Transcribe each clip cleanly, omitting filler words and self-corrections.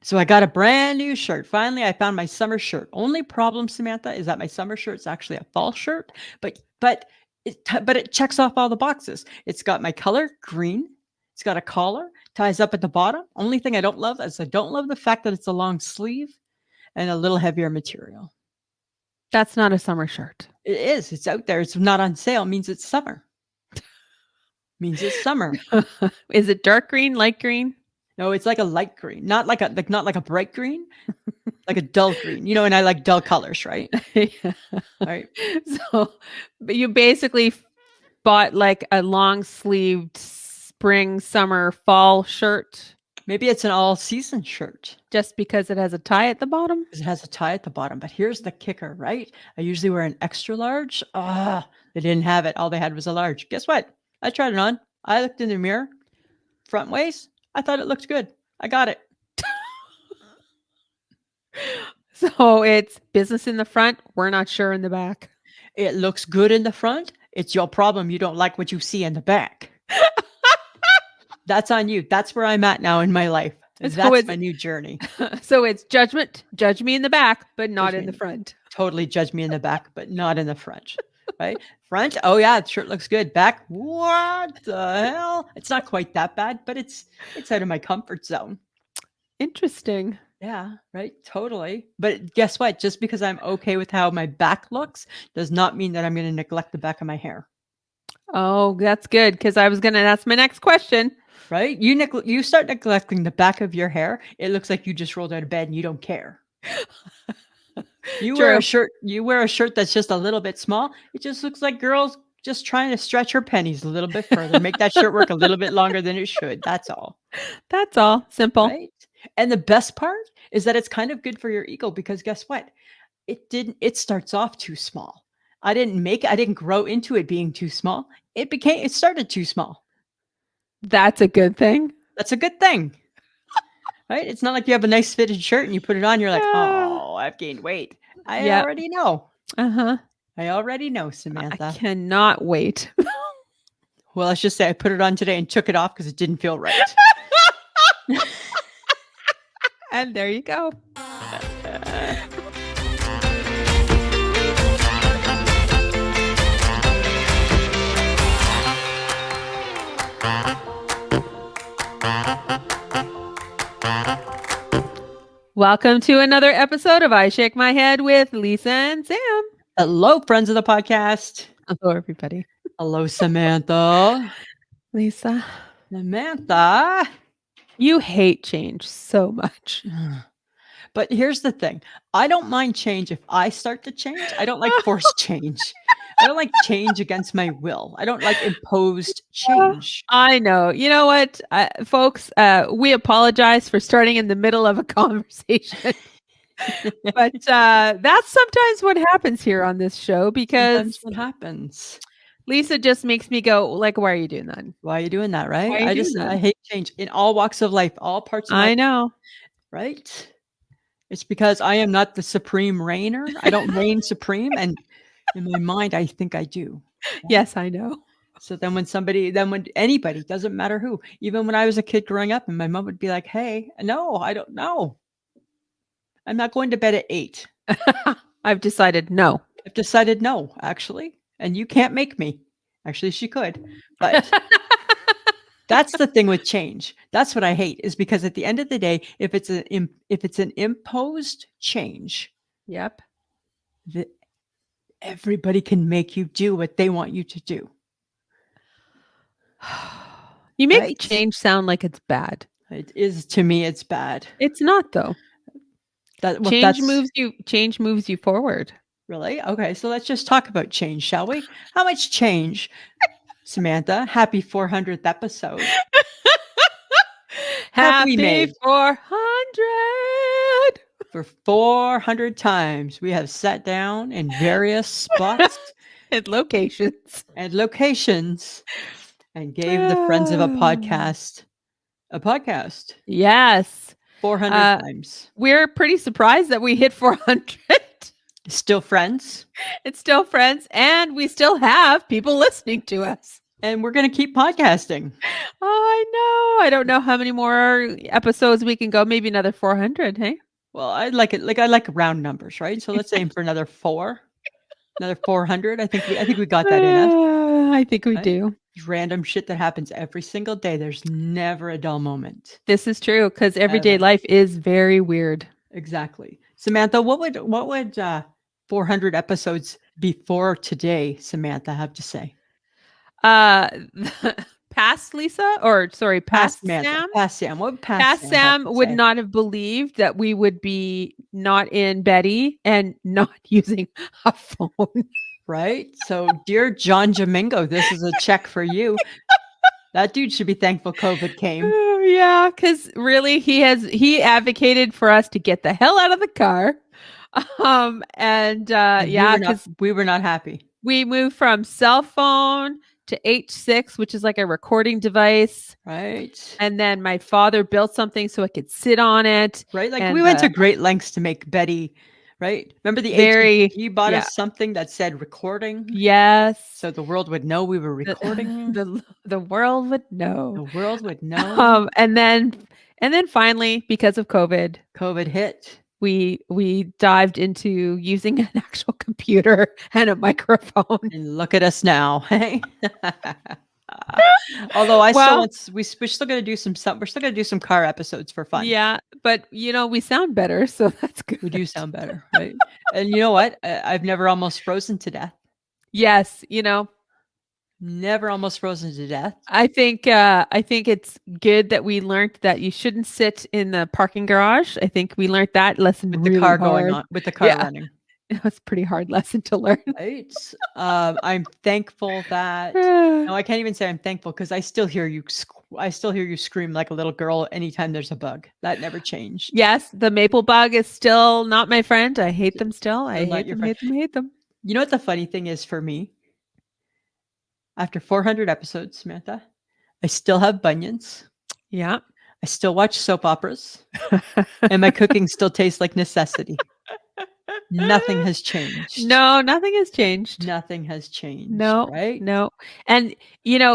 So I got a brand new shirt. Finally, I found my summer shirt. Only problem, Samantha, is that my summer shirt's actually a fall shirt, but it checks off all the boxes. It's got my color, green. It's got a collar, ties up at the bottom. Only thing I don't love is I don't love the fact that it's a long sleeve and a little heavier material. That's not a summer shirt. It is. It's out there. It's not on sale. Means it's summer. Means it's summer. Is it dark green, light green? No, it's like a light green, not like a bright green, like a dull green. And I like dull colors, right? Yeah. Right. So, but you basically bought like a long sleeved spring, summer, fall shirt. Maybe it's an all-season shirt. Just because it has a tie at the bottom? Because it has a tie at the bottom. But here's the kicker, right? I usually wear an extra large. They didn't have it. All they had was a large. Guess what? I tried it on. I looked in the mirror, front waist. I thought it looked good. I got it. So it's business in the front. We're not sure in the back. It looks good in the front. It's your problem. You don't like what you see in the back. That's on you. That's where I'm at now in my life. That's my new journey. So it's judgment. Judge me in the back, but not in the front. Totally judge me in the back, but not in the front. Right? Front, oh yeah, the shirt looks good. Back, what the hell? It's not quite that bad, but it's out of my comfort zone. Interesting. Yeah, right. Totally. But guess what? Just because I'm okay with how my back looks does not mean that I'm going to neglect the back of my hair. Oh, that's good. Because that's my next question. Right? You start neglecting the back of your hair. It looks like you just rolled out of bed and you don't care. You wear a shirt that's just a little bit small. It just looks like girls just trying to stretch her pennies a little bit further, make that shirt work a little bit longer than it should. That's all. That's all. Simple. Right? And the best part is that it's kind of good for your ego because guess what? It starts off too small. I didn't grow into it being too small. It started too small. That's a good thing. That's a good thing. Right? It's not like you have a nice fitted shirt and you put it on, you're like, oh, I've gained weight. I already know. Uh-huh. I already know, Samantha. I cannot wait. Well, let's just say I put it on today and took it off because it didn't feel right. And there you go. Welcome to another episode of I Shake My Head with Lisa and Sam. Hello, friends of the podcast. Hello, everybody. Hello, Samantha. Lisa. Samantha. You hate change so much. But here's the thing. I don't mind change if I start to change. I don't like forced change. I don't like change against my will. I don't like imposed change. I know. You know what, folks? We apologize for starting in the middle of a conversation. But that's sometimes what happens here on this show because sometimes what happens. Lisa just makes me go, like, why are you doing that? Why are you doing that, right? I hate change in all walks of life, all parts of life. I know. Right? It's because I am not the supreme reigner. I don't reign supreme. And in my mind, I think I do. Yes, I know. So then when anybody, doesn't matter who, even when I was a kid growing up and my mom would be like, hey, no, I don't know. I'm not going to bed at 8. I've decided no, actually. And you can't make me. Actually, she could. But that's the thing with change. That's what I hate is because at the end of the day, if it's an imposed change, yep, everybody can make you do what they want you to do. You make change sound like it's bad. It is, to me, it's bad. It's not though. Change moves you forward. Really? Okay, so let's just talk about change, shall we? How much change, Samantha? Happy 400th episode. Happy 400. For 400 times, we have sat down in various spots and locations and gave the friends of a podcast a podcast. Yes. 400 times. We're pretty surprised that we hit 400. Still friends. It's still friends. And we still have people listening to us. and we're going to keep podcasting. Oh, I know. I don't know how many more episodes we can go. Maybe another 400, hey? Well, I like it. Like I like round numbers, right? So let's aim for another 400. I think we got that in us. I think we Right? do. Random shit that happens every single day. There's never a dull moment. This is true because everyday Ever. life is very weird. Exactly. Samantha, what would 400 episodes before today, Samantha, have to say? Uh, past Lisa, or sorry, past Samantha. Sam. Past Sam. What would Past Sam Sam have to would say? not have believed that we would be not in Betty and not using a phone. Right? So, dear John Jamingo, this is a check for you. That dude should be thankful COVID came. Oh, yeah, because really he advocated for us to get the hell out of the car. And yeah, because we were not happy. we moved from cell phone to H6, which is like a recording device. Right. And then my father built something so I could sit on it. Right. Like and, we went to great lengths to make Betty, right? Remember the very AT&T bought yeah. us something that said recording? Yes. So the world would know we were recording. The world would know. The world would know. And then finally, because of COVID hit. we dived into using an actual computer and a microphone. And look at us now. Hey. Although we're still going to do we're still going to do some car episodes for fun. Yeah, but we sound better, so that's good. We do sound better, right? And you know what? I've never almost frozen to death. Yes, Never almost frozen to death. I think it's good that we learned that you shouldn't sit in the parking garage. I think we learned that lesson with really the car hard. going on, with the car running. It was a pretty hard lesson to learn. Right. I'm thankful that no, I can't even say I'm thankful because I still hear you. I still hear you scream like a little girl anytime there's a bug. That never changed. Yes, the maple bug is still not my friend. I hate them still. I hate them. You know what the funny thing is for me? After 400 episodes, Samantha, I still have bunions. Yeah. I still watch soap operas. And my cooking still tastes like necessity. Nothing has changed. No, nothing has changed. Nothing has changed. No, right? No. And,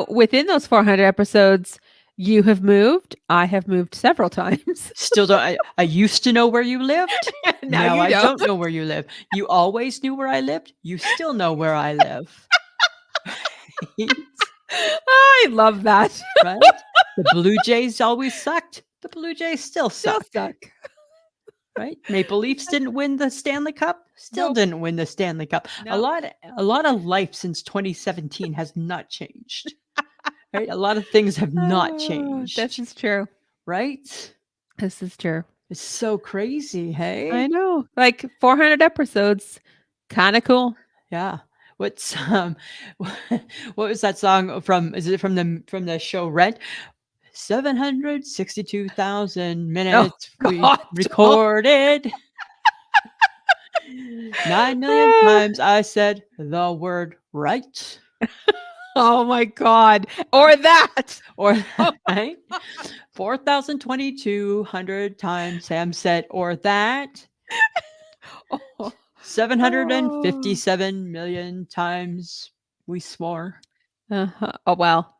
within those 400 episodes, you have moved. I have moved several times. Still don't. I used to know where you lived. Now I don't know where you live. You always knew where I lived. You still know where I live. I love that. Right? The Blue Jays always sucked. The Blue Jays still suck. Right? Maple Leafs didn't win the Stanley Cup. Still didn't win the Stanley Cup. Nope. A lot of life since 2017 has not changed. Right? A lot of things have not changed. This is true. Right? This is true. It's so crazy, hey? I know. Like 400 episodes. Kind of cool. Yeah. What's what was that song from? Is it from the show Rent? 762,000 minutes we recorded. 9 million times I said the word right. Oh my God. Or that. Or right? 4,200 times Sam said or that. 757 million times we swore. Oh, well,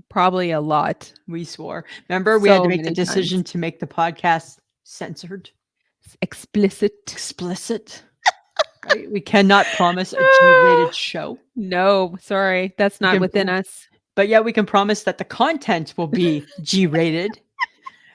probably a lot. We swore. Remember, we had to make the decision to make the podcast censored. Explicit. Right? We cannot promise a G-rated show. No, sorry. That's not within us. But yeah, we can promise that the content will be G-rated.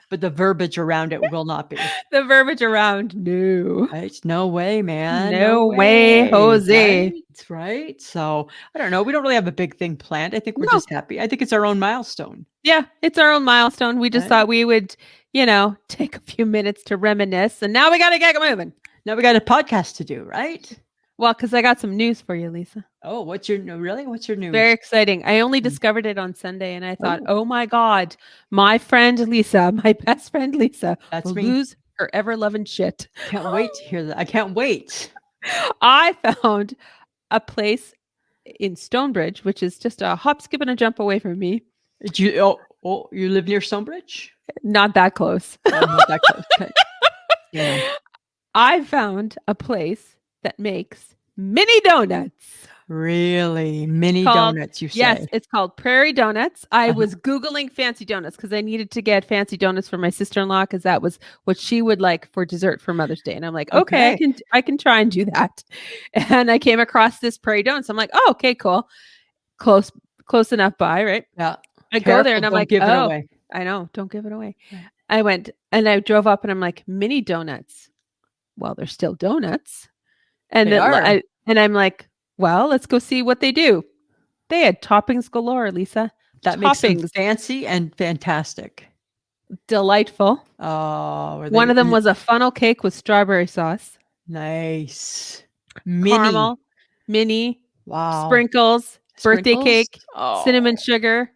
But the verbiage around it will not be. The verbiage around, no. Right? No way, man. No way, Jose. Right? So, I don't know. We don't really have a big thing planned. I think we're just happy. I think it's our own milestone. Yeah, it's our own milestone. We just thought we would, take a few minutes to reminisce. And now we got to get moving. Now we got a podcast to do, right? Well, because I got some news for you, Lisa. Oh, what's your news? Very exciting. I only discovered it on Sunday and I thought, oh my God, my friend Lisa, my best friend Lisa, will lose her ever-loving shit. Can't wait to hear that. I can't wait. I found a place in Stonebridge, which is just a hop, skip, and a jump away from me. You live near Stonebridge? Not that close. Oh, not that close. Okay. Yeah. I found a place that makes mini donuts. Really? Mini Called donuts, you Yes, say? it's called Prairie Donuts. I Uh-huh. was Googling fancy donuts because I needed to get fancy donuts for my sister-in-law because that was what she would like for dessert for Mother's Day. And I'm like, okay, Okay. I can try and do that. And I came across this Prairie Donuts. I'm like, oh, okay, cool. Close, close enough by, right? Yeah. I go there Careful, and I'm don't like, give it oh, away. I know, don't give it away. Right. I went and I drove up and I'm like, mini donuts. Well, they're still donuts. And They are. and I'm like, well, let's go see what they do. They had toppings galore, Lisa. That makes them Toppings. fancy and fantastic. Delightful. Oh, were One they of them was a funnel cake with strawberry sauce, nice? Mini. caramel, mini, Wow. sprinkles, birthday Sprinkles? cake, cinnamon Oh, sugar.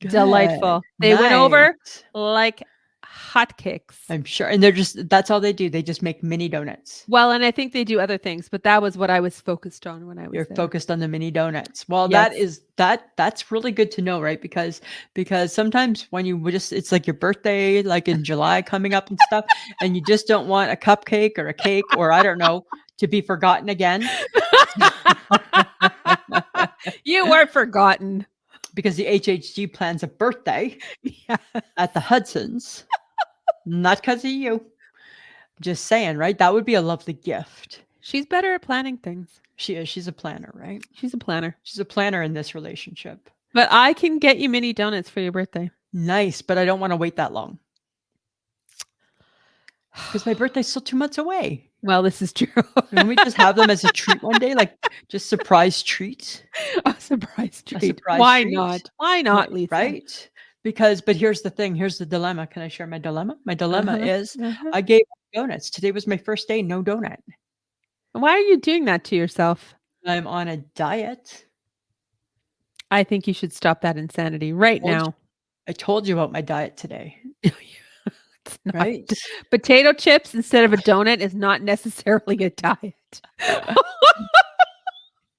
good. Delightful. They went Nice. over like hotcakes. I'm sure. And they're just, that's all they do. They just make mini donuts. Well, and I think they do other things, but that was what I was focused on when I was You're there. focused on the mini donuts. Well, Yes. that's really good to know, right? Because sometimes when you just, it's like your birthday, like in July coming up and stuff, and you just don't want a cupcake or a cake or I don't know to be forgotten again. You were forgotten. Because the HHG plans a birthday Yeah. at the Hudsons, not because of you. Just saying, right? That would be a lovely gift. She's better at planning things. She is. She's a planner, right? She's a planner. She's a planner in this relationship. But I can get you mini donuts for your birthday. Nice, but I don't want to wait that long. Because my birthday's still 2 months away. Well, this is true. Can we just have them as a treat one day? Like just surprise treat? A surprise treat. surprise Why treat? not? Why not, Lisa? Right? Because, but here's the thing. Here's the dilemma. Can I share my dilemma? My dilemma Uh-huh, is uh-huh. I gave up donuts. Today was my first day, no donut. Why are you doing that to yourself? I'm on a diet. I think you should stop that insanity right Told you- now. I told you about my diet today, It's not. right? Potato chips instead of a donut is not necessarily a diet.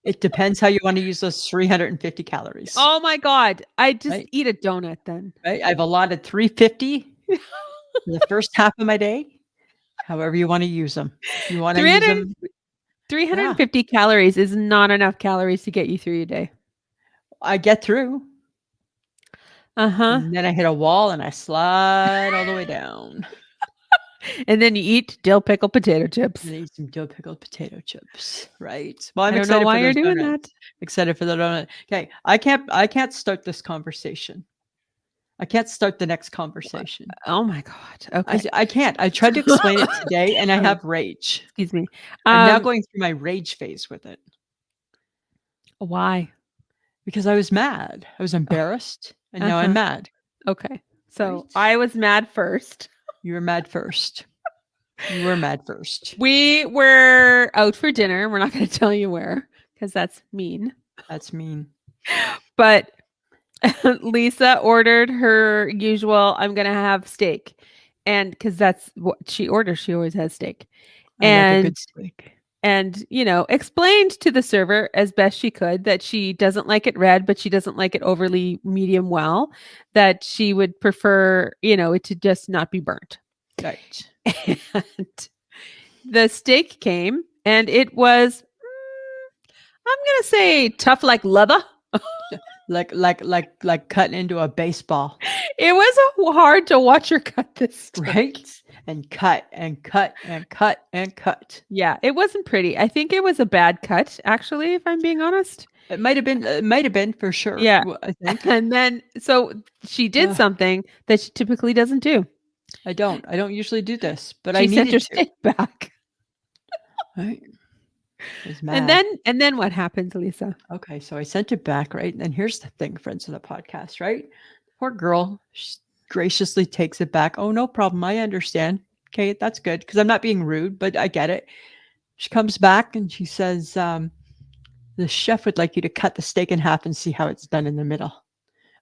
It depends how you want to use those 350 calories. Oh my God. I just Right. eat a donut then. Right? I've allotted 350 for the first half of my day. However you want to use them. You want to use 300 them. 350 calories is not enough calories to get you through your day. I get through. Uh-huh. And then I hit a wall and I slide all the way down. And then you eat dill pickle potato chips. And I eat some dill pickled potato chips. Right. Well, I'm I don't excited know why for you're those doing donuts. that. Excited for the donut. Okay. I can't start this conversation. I can't start the next conversation. Oh my God. Okay. I can't. I tried to explain it today and I have rage. Excuse me. I'm now going through my rage phase with it Why? because I was mad. I was embarrassed and now I'm mad. Okay. So Right. I was mad first. You were mad first. You were mad first. We were out for dinner. We're not going to tell you where because that's mean. That's mean. But Lisa ordered her usual, I'm going to have steak. And because that's what she orders, she always has steak. I like a good steak. And, explained to the server as best she could that she doesn't like it red, but she doesn't like it overly medium well, that she would prefer, it to just not be burnt. Right. And the steak came and it was, I'm going to say tough like leather. Like cutting into a baseball. It was hard to watch her cut this steak. Right? And cut and cut and cut and cut. Yeah, it wasn't pretty. I think it was a bad cut, actually, if I'm being honest. It might have been for sure. Yeah. I think. And then, so she did something that she typically doesn't do. I don't usually do this, but She I sent needed her to. steak back. Right. I was mad. And then what happened, Lisa? Okay, so I sent it back, right? And here's the thing, friends of the podcast, right? Poor girl, she graciously takes it back. Oh, no problem. I understand. Okay, that's good because I'm not being rude, but I get it. She comes back and she says, the chef would like you to cut the steak in half and see how it's done in the middle.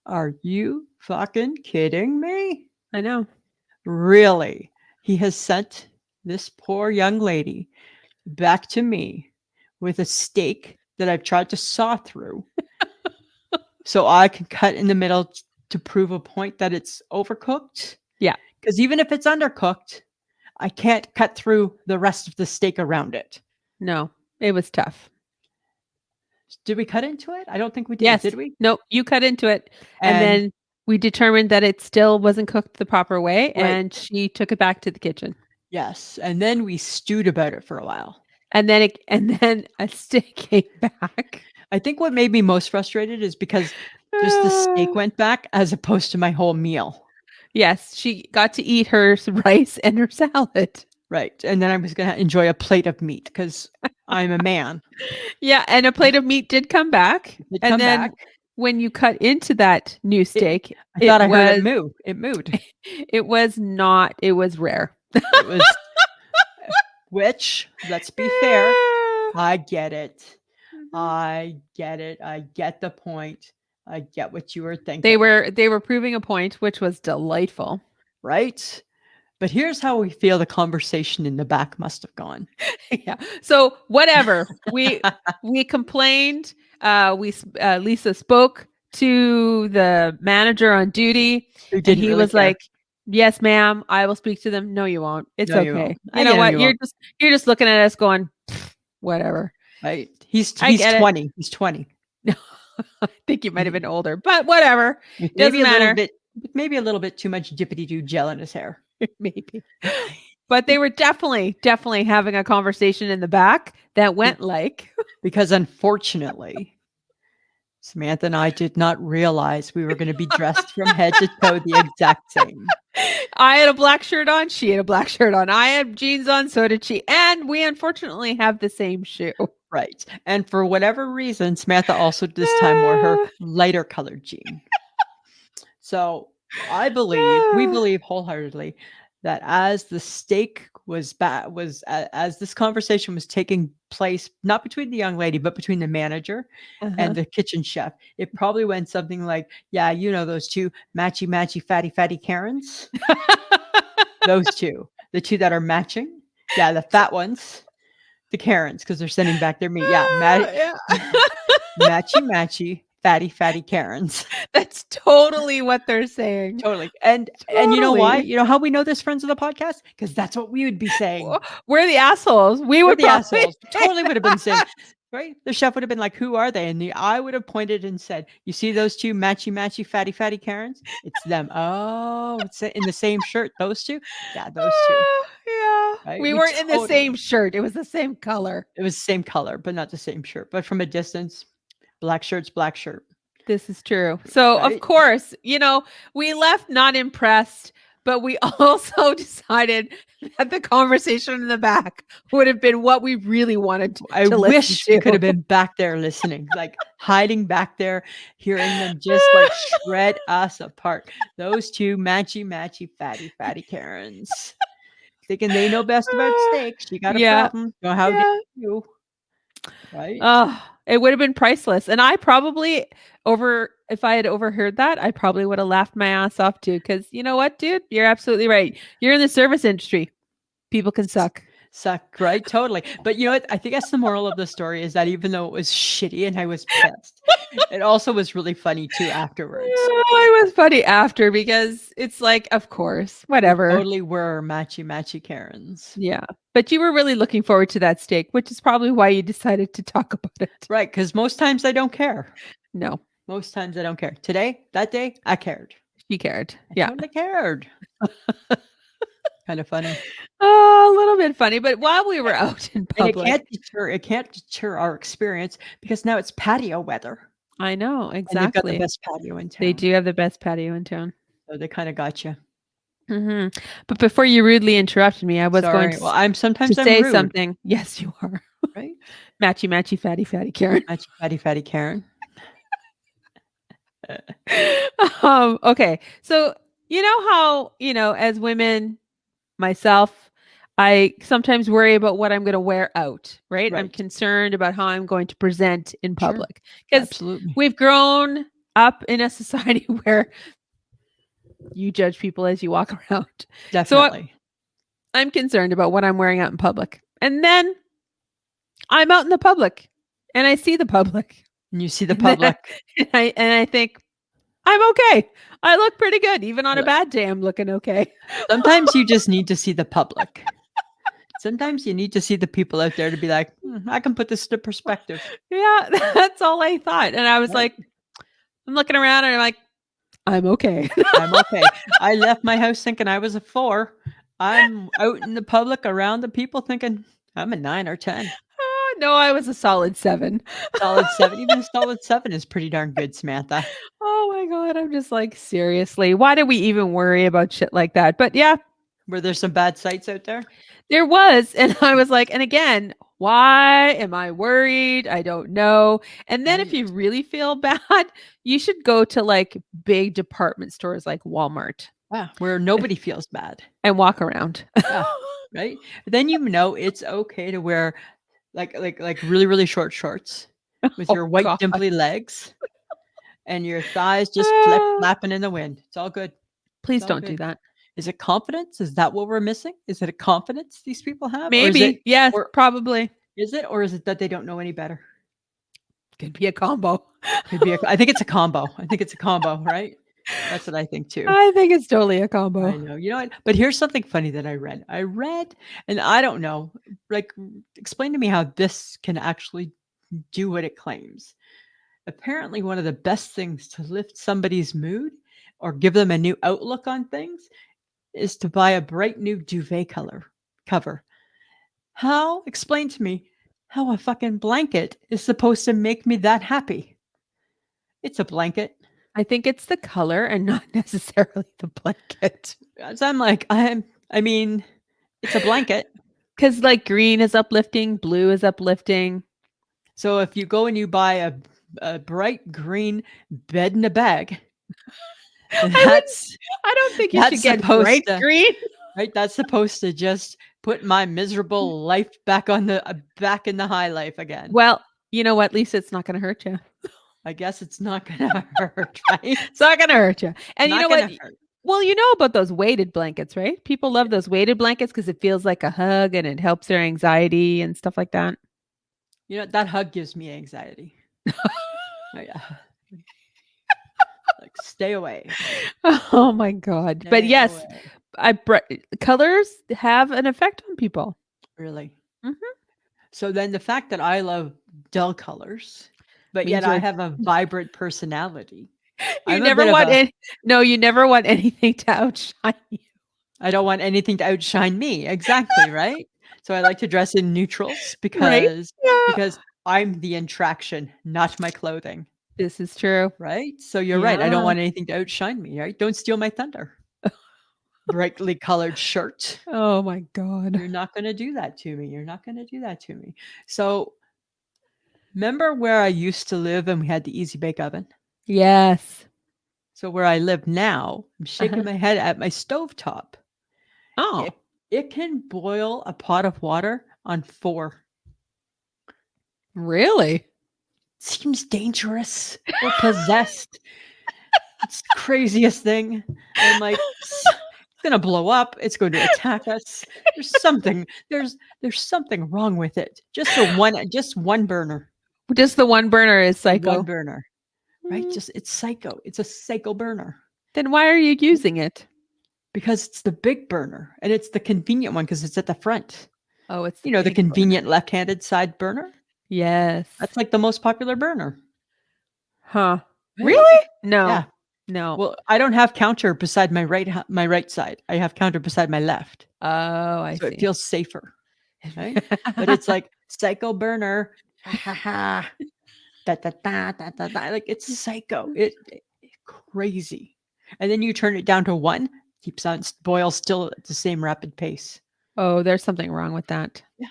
Are you fucking kidding me? I know. Really? He has sent this poor young lady back to me with a steak that I've tried to saw through so I can cut in the middle to prove a point that it's overcooked. Yeah. Because even if it's undercooked, I can't cut through the rest of the steak around it. No, it was tough. Did we cut into it? I don't think we did. Yes. Did we? No, you cut into it. And And then we determined that it still wasn't cooked the proper way. Right. And she took it back to the kitchen. yes, and then we stewed about it for a while. And then a steak came back. I think what made me most frustrated is because just the steak went back as opposed to my whole meal. Yes, she got to eat her rice and her salad. Right. And then I was going to enjoy a plate of meat because I'm a man. Yeah, and a plate of meat did come back. It And come then back. when you cut into that new steak, I thought I heard it moo. It mooed. It was not. It was rare. It was, which, let's be fair, I get it. I get it. I get the point. I get what you were thinking. They were proving a point, which was delightful. Right? But here's how we feel the conversation in the back must have gone. Yeah. So whatever. We complained. Lisa spoke to the manager on duty, Who and didn't he really was care. like, "Yes, ma'am. I will speak to them." No, you won't. It's No, you okay. won't. You know what? you You're won't. just looking at us going, whatever. Right? He's I get it. 20. He's 20. I think you might have been older, but whatever. Maybe a matter. little bit. Maybe a little bit too much dippity-doo gel in his hair. Maybe. But they were definitely having a conversation in the back that went like, Because unfortunately, Samantha and I did not realize we were going to be dressed from head to toe the exact same. I had a black shirt on, she had a black shirt on, I had jeans on, so did she, and we unfortunately have the same shoe. Right. And for whatever reason, Samantha also this time wore her lighter colored jean. So we believe wholeheartedly that as the steak as this conversation was taking place, not between the young lady, but between the manager and the kitchen chef, it probably went something like, yeah, you know, those two matchy, fatty Karens. Those two, the two that are matching. Yeah, the fat ones, the Karens, because they're sending back their meat. Yeah, matchy, fatty Karens. That's totally what they're saying. Totally. And you know why? You know how we know this, friends of the podcast? Because that's what we would be saying. We're the assholes. We're the assholes. Totally would have been saying, right? The chef would have been like, who are they? And I would have pointed and said, you see those two matchy, fatty Karens? It's them. Oh, it's in the same shirt. Those two? Yeah, those two. Yeah. Right? We weren't in the same shirt. It was the same color. It was the same color, but not the same shirt. But from a distance, black shirt's black shirt. This is true. So, Right? Of course, you know, we left not impressed, but we also decided that the conversation in the back would have been what we really wanted to I listen wish to. we could have been back there listening, like hiding back there, hearing them just like shred us apart. Those two matchy, fatty Karens. Thinking they know best about steak. She got a problem. So how did you? Right? Oh, it would have been priceless. And I probably if I had overheard that, I probably would have laughed my ass off too. Because you know what, dude? You're absolutely right. You're in the service industry. People can suck. Right? Totally. But you know what? I think that's the moral of the story, is that even though it was shitty and I was pissed, it also was really funny too afterwards. It was funny after, because it's like, of course, whatever. We totally were matchy Karens. Yeah. But you were really looking forward to that steak, which is probably why you decided to talk about it. Right. Because most times I don't care. No. Most times I don't care. That day, I cared. She cared. I totally cared. Kind of funny. Oh, a little bit funny. But while we were out in public, and it can't deter our experience, because now it's patio weather. I know, exactly. And they've got the best patio in town. They do have the best patio in town. So they kind of got you. Mm-hmm. But before you rudely interrupted me, I was going to, I'm say rude. something. Yes, you are. Right? Matchy, fatty Karen. Matchy, fatty Karen. Okay. So, you know how, as women, myself, I sometimes worry about what I'm going to wear out, right? I'm concerned about how I'm going to present in public. Because we've grown up in a society where you judge people as you walk around. Definitely. So I'm concerned about what I'm wearing out in public. And then I'm out in the public and I see the public. And you see the public. And I think, I'm okay. I look pretty good. Even on a bad day, I'm looking okay. Sometimes you just need to see the public. Sometimes you need to see the people out there to be like, I can put this into perspective. Yeah, that's all I thought. And I was Right? like, I'm looking around and I'm like, I'm okay. I'm okay. I left my house thinking I was a 4. I'm out in the public around the people thinking I'm a 9 or 10. No, I was a solid 7. Solid 7. Even a solid 7 is pretty darn good, Samantha. Oh my God. I'm just like, seriously, why do we even worry about shit like that? But yeah, Were there some bad sites out there? there was. And I was like, and again, why am I worried? I don't know. And then if you really feel bad, you should go to like big department stores like Walmart. Yeah, where nobody feels bad. And walk around. Yeah, right? Then you know it's okay to wear like really, really short shorts with Oh your white God. dimply legs and your thighs just Ah, flapping in the wind. It's all good. It's please all don't do good. that. Is it confidence? Is that what we're missing? Is it a confidence these people have? Maybe. Yes, Or probably. or is it that they don't know any better? Could be a combo. Could be I think it's a combo. I think it's a combo, right? That's what I think too. I think it's totally a I combo. know. You know what? But here's something funny that I read. And I don't know, like, explain to me how this can actually do what it claims. Apparently, one of the best things to lift somebody's mood or give them a new outlook on things is to buy a bright new duvet cover. How? Explain to me how a fucking blanket is supposed to make me that happy. It's a blanket. I think it's the color and not necessarily the blanket. So I'm like, I mean, it's a blanket. Because like green is uplifting, blue is uplifting. So if you go and you buy a bright green bed in a bag, that's I don't think you should that's get supposed bright to green. right. That's supposed to just put my miserable life back on the back in the high life again. Well, you know what? At least it's not going to hurt you. I guess it's not gonna hurt, right? It's not going to hurt you. And you Not know gonna what? hurt. Well, you know about those weighted blankets, right? People love those weighted blankets because it feels like a hug and it helps their anxiety and stuff like that. You know that hug gives me anxiety. Yeah. Like stay away. Oh my God. But Stay yes, away. colors have an effect on people. Really. Mhm. So then the fact that I love dull colors, but Means yet I you're have a vibrant personality. you I'm a never bit of want a you never want anything to outshine you. I don't want anything to outshine me. Exactly, right? So I like to dress in neutrals Right? Yeah. because I'm the attraction, not my clothing, This is true. right? So you're right. I don't Yeah. want anything to outshine me, right? Don't steal my thunder. Brightly colored shirt. Oh my God. You're not going to do that to me. You're not going to do that to me. So remember where I used to live and we had the easy bake oven? Yes. So where I live now, I'm shaking Uh-huh. my head at my stovetop. Oh, It can boil a pot of water on 4. really? Seems dangerous or possessed. It's the craziest thing. I'm like, it's gonna blow up. It's going to attack us. There's something wrong with it. Just one burner. Just the one burner is One psycho. burner. Right? Mm, Just it's psycho. It's a psycho burner. then why are you using it? Because it's the big burner and it's the convenient one because it's at the front. Oh, it's the You know, the big burner. convenient left-handed side burner? Yes. That's like the most popular burner. Huh. Right? Really? No. Yeah. No. Well, I don't have counter beside my right side. I have counter beside my left. Oh, I So see. it feels safer, right? But it's like psycho burner. Ha ha ha. Da, da, da, da, da, da. Like it's psycho. It's crazy. And then you turn it down to 1, keeps on boil still at the same rapid pace. Oh, there's something wrong with that. Yeah.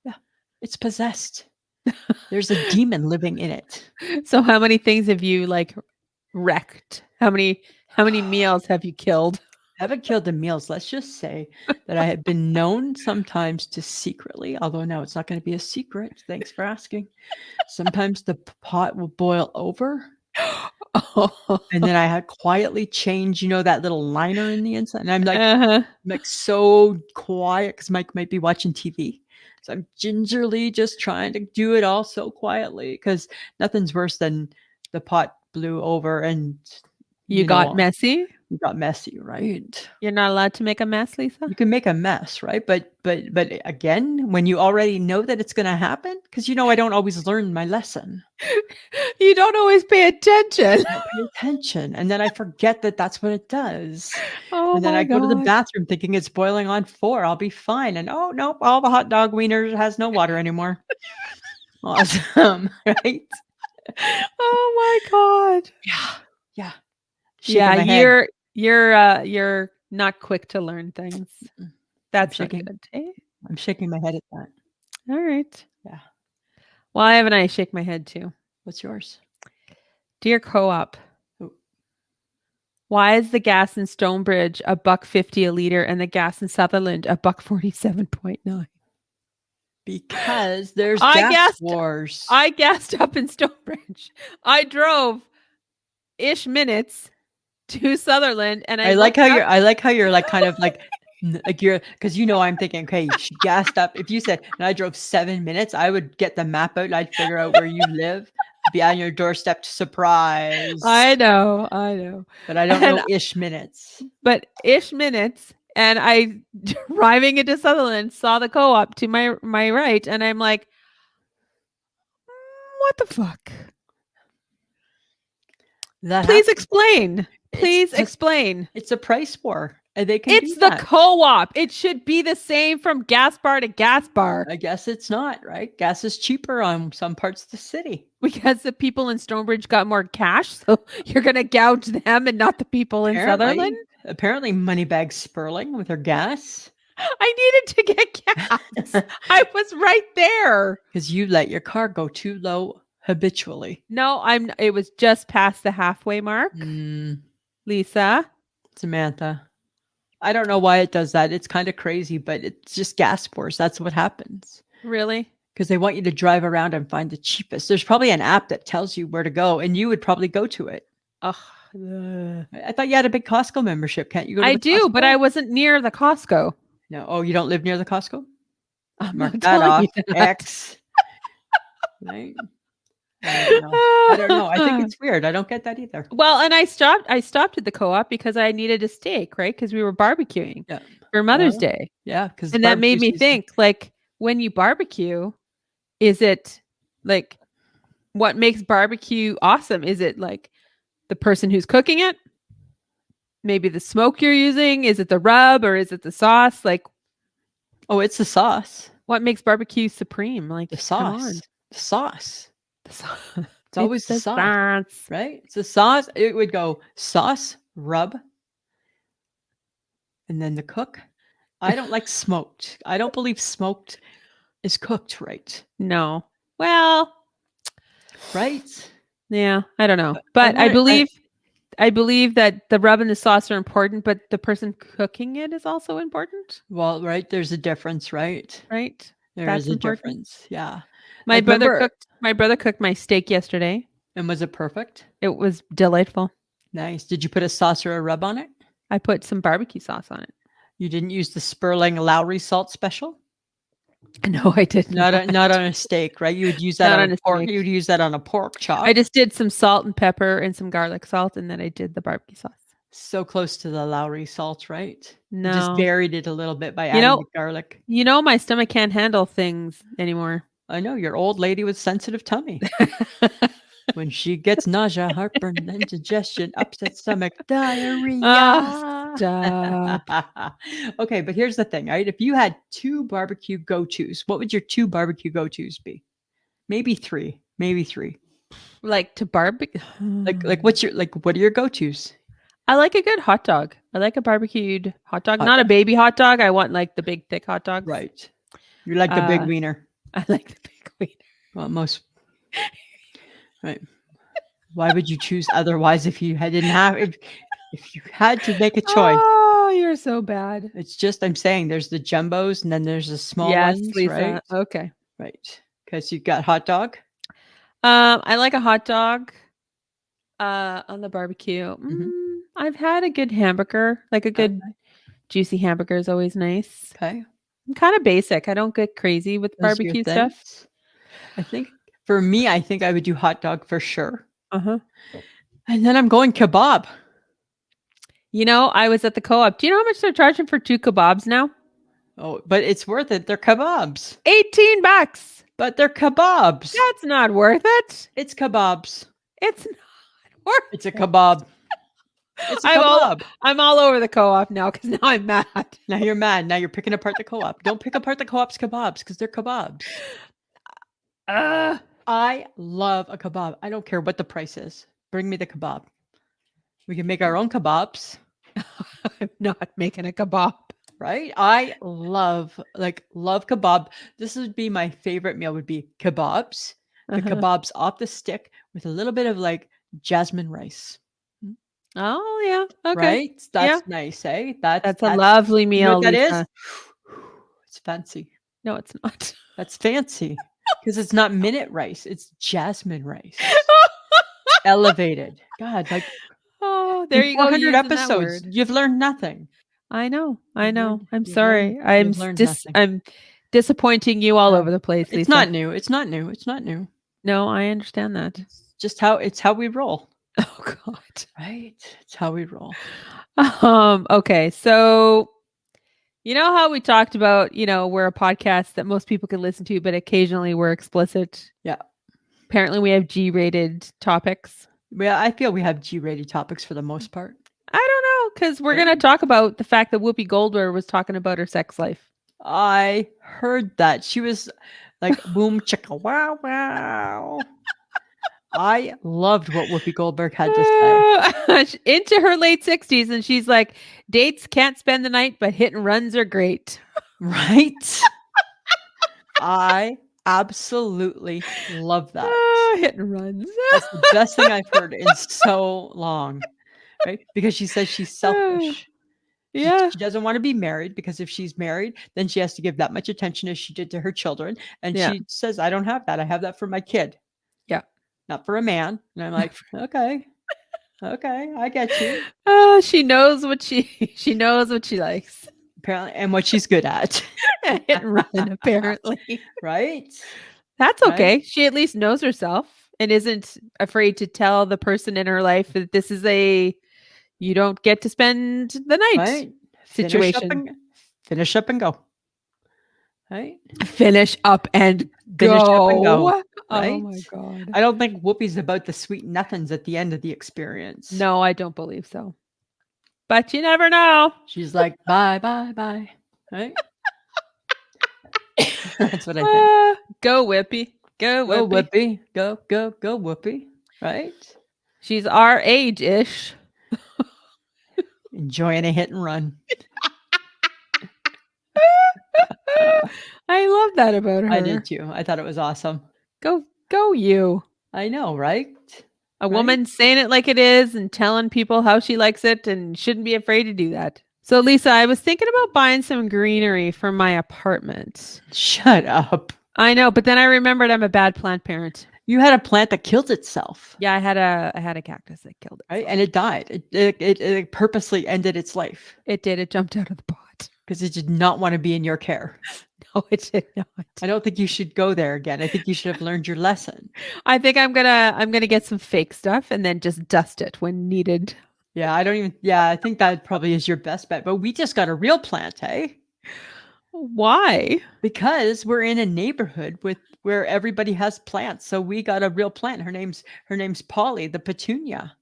Yeah. It's possessed. There's a demon living in it. So how many things have you like wrecked? How many meals have you killed? Haven't killed the meals. Let's just say that I have been known sometimes to secretly, although now it's not going to be a secret. Thanks for asking. Sometimes the pot will boil over, Oh. and then I had quietly change, that little liner in the inside. And I'm like, Uh-huh. so quiet because Mike might be watching TV. So I'm gingerly just trying to do it all so quietly because nothing's worse than the pot blew over and You got messy? You got messy, right? You're not allowed to make a mess, Lisa? You can make a mess, right? But again, when you already know that it's gonna happen, because I don't always learn my lesson. You don't always pay attention. I don't pay attention, and then I forget that that's what it does. Oh And then I my go to the God. bathroom thinking it's boiling on 4. I'll be fine. And oh nope, all the hot dog wiener has no water anymore. Awesome, right? Oh my God. Yeah. Yeah, Shaking my head. you're not quick to learn things. That's not shaking. good. Eh? I'm shaking my head at that. All right. Yeah. Well, I have an I shake my head too. What's yours? Dear Co-op, Oh. why is the gas in Stonebridge $1.50 a liter and the gas in Sutherland $1.47.9? Because there's gas wars. I gassed up in Stonebridge. I drove ish minutes to Sutherland, and I like how you're like kind of like you're, because I'm thinking, okay, she gassed up. If you said, and I drove 7 minutes, I would get the map out and I'd figure out where you live, be on your doorstep, surprise. I know, but I don't know ish minutes. But ish minutes, and I driving into Sutherland saw the Co-op to my right, and I'm like, what the fuck? Please explain. Please explain. It's a price war. It's the Co-op. It should be the same from gas bar to gas bar. I guess it's not, right? Gas is cheaper on some parts of the city. Because the people in Stonebridge got more cash, so you're going to gouge them and not the people in Sutherland? Apparently, Moneybag Sperling with her gas. I needed to get gas. I was right there. Because you let your car go too low habitually. No, it was just past the halfway mark. Lisa. Samantha. I don't know why it does that. It's kind of crazy, but it's just gas wars. That's what happens. Really? Because they want you to drive around and find the cheapest. There's probably an app that tells you where to go, and you would probably go to it. I thought you had a big Costco membership. Can't you go to I do, Costco? But I wasn't near the Costco. No. Oh, you don't live near the Costco? Mark that off. X. Right? I don't know. I think it's weird. I don't get that either. Well, and I stopped at the Co-op because I needed a steak, right? Because we were barbecuing for Mother's Day. Yeah. And that made me think, like, when you barbecue, is it like, what makes barbecue awesome? Is it like the person who's cooking it? Maybe the smoke you're using? Is it the rub, or is it the sauce? Like, oh, it's the sauce. What makes barbecue supreme? Like, the sauce. The sauce. It's always the sauce, right? It's the sauce. It would go sauce, rub, and then the cook. I don't like smoked. I don't believe smoked is cooked right. No. Well, right? Yeah, I don't know. But I believe that the rub and the sauce are important, but the person cooking it is also important. Well, right, there's a difference, right? Right. There is a difference. Yeah. My brother cooked my steak yesterday. And was it perfect? It was delightful. Nice. Did you put a sauce or a rub on it? I put some barbecue sauce on it. You didn't use the Sperling Lowry salt special? No, I didn't. Not on a steak, right? You would use that on a pork. You would use that on a pork chop. I just did some salt and pepper and some garlic salt, and then I did the barbecue sauce. So close to the Lowry salt, right? No. You just varied it a little bit by adding the garlic. My stomach can't handle things anymore. I know, you're old lady with sensitive tummy. When she gets nausea, heartburn, indigestion, upset stomach, diarrhea. Stop. Okay, but here's the thing, right? If you had 2 barbecue go-tos, what would your 2 barbecue go-tos be? Maybe 3. Like to barbecue? Like what are your go-tos? I like a good hot dog. I like a barbecued hot dog. Not a baby hot dog. I want like the big thick hot dogs. Right. You like the big wiener. I like the big wiener. Well, most. Right. Why would you choose otherwise if you didn't have if you had to make a choice? Oh, you're so bad. It's just, I'm saying, there's the jumbos and then there's the small ones, Lisa. right? Okay. Right. Because you've got hot dog. I like a hot dog on the barbecue. I've had a good hamburger, like a good juicy hamburger is always nice. Okay. I'm kind of basic. I don't get crazy with barbecue stuff. I think for me, I would do hot dog for sure. And then I'm going kebab. You know, I was at the co-op. Do you know how much they're charging for 2 kebabs now? Oh, but it's worth it. They're kebabs. $18. But they're kebabs. That's not worth it. It's kebabs. It's not worth It's a kebab. It's a kebab. I'm all over the co-op now because now I'm mad. Now you're mad. Now you're picking apart the co-op. Don't pick apart the co-op's kebabs because they're kebabs. I love a kebab. I don't care what the price is. Bring me the kebab. We can make our own kebabs. I'm not making a kebab. Right? I love kebab. This would be my favorite meal would be kebabs. The kebabs off the stick with a little bit of like jasmine rice. Oh yeah. Okay. Right? That's nice, eh? That's a lovely meal. You know what that Lisa. is? It's fancy. No, it's not. That's fancy. Because it's not minute rice, it's jasmine rice. Elevated. God, like there you go. 400 episodes. You've learned nothing. I know. I'm sorry. I'm disappointing you all over the place, Lisa. It's not new. It's not new. It's not new. No, I understand that. It's how we roll. Oh God. Right. It's how we roll. Okay. So you know how we talked about, we're a podcast that most people can listen to, but occasionally we're explicit. Yeah. Apparently we have G-rated topics. Well, I feel we have G-rated topics for the most part. I don't know, because we're going to talk about the fact that Whoopi Goldberg was talking about her sex life. I heard that. She was like, boom, chicka, wow, wow. I loved what Whoopi Goldberg had to say. Into her late 60s, and she's like, dates can't spend the night, but hit and runs are great. Right? I absolutely love that. Hit and runs. That's the best thing I've heard in so long. Right? Because she says she's selfish. Yeah. She doesn't want to be married because if she's married, then she has to give that much attention as she did to her children. And she says, I don't have that. I have that for my kid. Yeah. Not for a man. And I'm like, okay, I get you. She knows what she knows what she likes. Apparently, and what she's good at. Hit and run, apparently. Right? That's okay. Right? She at least knows herself and isn't afraid to tell the person in her life that this is you don't get to spend the night situation. Finish up and go. Right? Finish up and go. Finish up and go. Right? Oh my God. I don't think Whoopi's about the sweet nothings at the end of the experience. No, I don't believe so. But you never know. She's like, bye, bye, bye. Right? That's what I think. Go Whoopi. Go Whoopi. Go Whoopi. Right? She's our age-ish. Enjoying a hit and run. I love that about her. I did too. I thought it was awesome. Go you. I know, right? A woman saying it like it is and telling people how she likes it and shouldn't be afraid to do that. So Lisa, I was thinking about buying some greenery for my apartment. Shut up. I know, but then I remembered I'm a bad plant parent. You had a plant that killed itself. Yeah, I had a cactus that killed it. Right? And it died. It purposely ended its life. It did. It jumped out of the pot. Because it did not want to be in your care. No, it did not. I don't think you should go there again. I think you should have learned your lesson. I think I'm gonna get some fake stuff and then just dust it when needed. Yeah, I think that probably is your best bet. But we just got a real plant, eh? Why? Because we're in a neighborhood where everybody has plants. So we got a real plant. Her name's Polly, the petunia.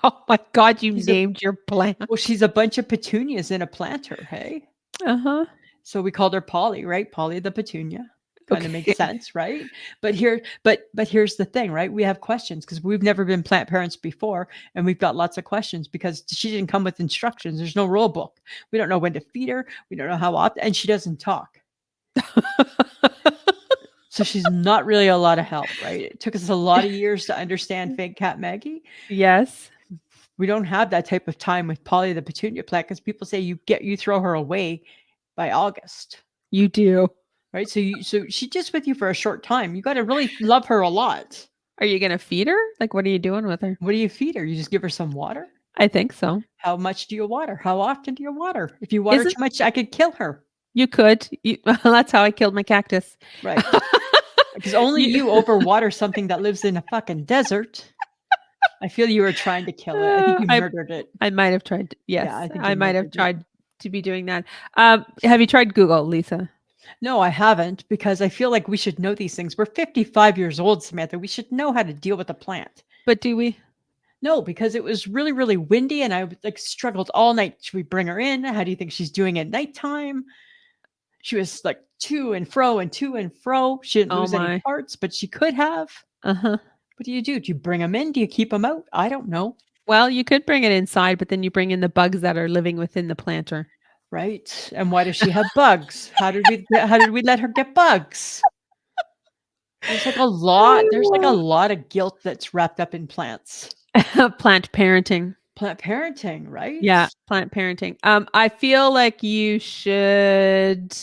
Oh my God, you named your plant. Well, she's a bunch of petunias in a planter, hey? Uh-huh. So we called her Polly, right? Polly the petunia. Kind of makes sense, right? But here's the thing, right? We have questions because we've never been plant parents before, and we've got lots of questions because she didn't come with instructions. There's no rule book. We don't know when to feed her. We don't know how often, and she doesn't talk. So she's not really a lot of help, right? It took us a lot of years to understand fake cat Maggie. Yes. We don't have that type of time with Polly the petunia plant because people say you throw her away by August. You do. Right. So she's just with you for a short time. You got to really love her a lot. Are you going to feed her? Like, what are you doing with her? What do you feed her? You just give her some water? I think so. How much do you water? How often do you water? If you water too much, I could kill her. You could. That's how I killed my cactus. Right. Because only you overwater something that lives in a fucking desert. I feel you were trying to kill it. I think you murdered it. I might have tried. Yes, Yeah, I think I you might have murdered it. tried to be doing that. Have you tried Google, Lisa? No, I haven't, because I feel like we should know these things. We're 55 years old, Samantha. We should know how to deal with a plant. But do we? No, because it was really, really windy and I like struggled all night. Should we bring her in? How do you think she's doing at nighttime? She was like to and fro and to and fro. She didn't Oh lose any my. parts, but she could have. Uh-huh. What do you do? Do you bring them in? Do you keep them out? I don't know. Well, you could bring it inside, but then you bring in the bugs that are living within the planter. Right. And why does she have bugs? How did we let her get bugs? There's like a lot of guilt that's wrapped up in plants. Plant parenting. Plant parenting, right? Yeah, plant parenting. I feel like you should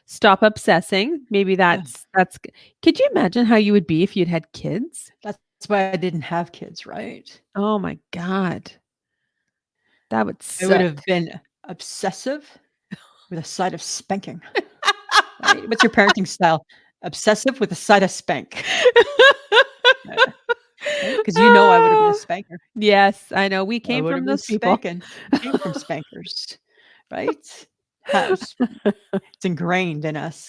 stop obsessing. Maybe that's could you imagine how you would be if you'd had kids? That's why I didn't have kids, right? Oh my God. That would I would suck. have been obsessive with a side of spanking. Right? What's your parenting style? Obsessive with a side of spank. Because you know I would have been a spanker. Yes, I know. We I came would from have those been people. spanking. We came from spankers, right? It's ingrained in us,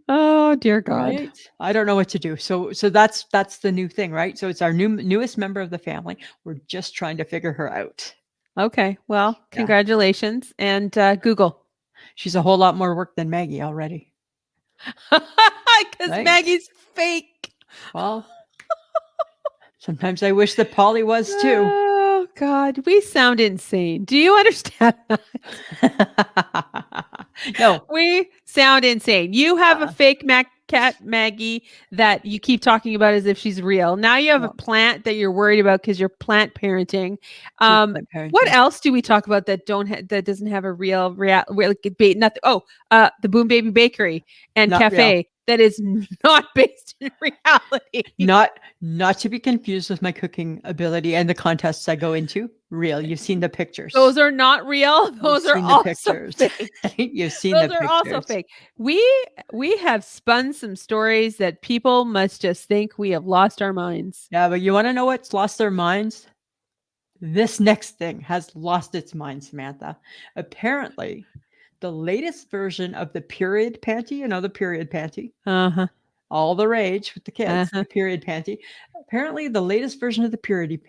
Oh dear God. right? I don't know what to do. So that's the new thing, right? So it's our newest member of the family. We're just trying to figure her out. Okay. Well, Yeah. congratulations. And Google. She's a whole lot more work than Maggie already. Because Right. Maggie's fake. Well, sometimes I wish that Polly was too. Oh God, we sound insane. Do you understand that? No, We sound insane. You have a fake cat Maggie that you keep talking about as if she's real. Now you have a No. plant that you're worried about because you're plant parenting. plant What parenting. else do we talk about that that doesn't have a real nothing? Oh, the Boom Baby Bakery and Not Cafe real. that is not based in reality. Not to be confused with my cooking ability and the contests I go into. Real. You've seen the pictures. Those are not real. Those are seen the also pictures. fake. You've seen Those the are pictures. also fake. We have spun some stories that people must just think we have lost our minds. Yeah, but you want to know what's lost their minds? This next thing has lost its mind, Samantha. Apparently, the latest version of the period panty, you know, the period panty, Uh-huh. all the rage with the kids, Uh-huh. the period panty. Apparently, the latest version of the period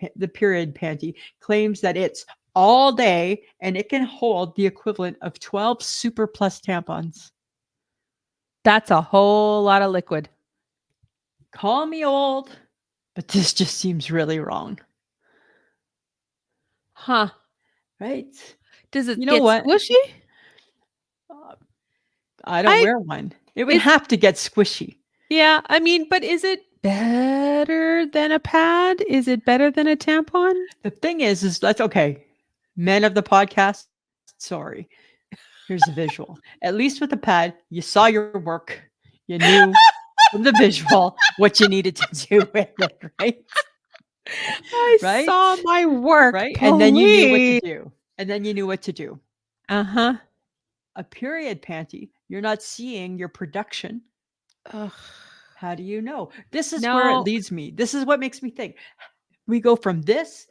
panty claims that it's all day and it can hold the equivalent of 12 Super Plus tampons. That's a whole lot of liquid. Call me old, but this just seems really wrong. Huh. Right? Does it You know get what? squishy? I don't wear one. It would have to get squishy. Yeah, I mean, but is it better than a pad? Is it better than a tampon? The thing is that's okay. Men of the podcast, sorry. Here's a visual. At least with the pad, you saw your work. You knew from the visual what you needed to do with it, right? I saw my work. Right? Please. And then you knew what to do. And then you knew what to do. Uh-huh. A period panty, you're not seeing your production. Ugh. How do you know? This is where it leads me. This is what makes me think. We go from this.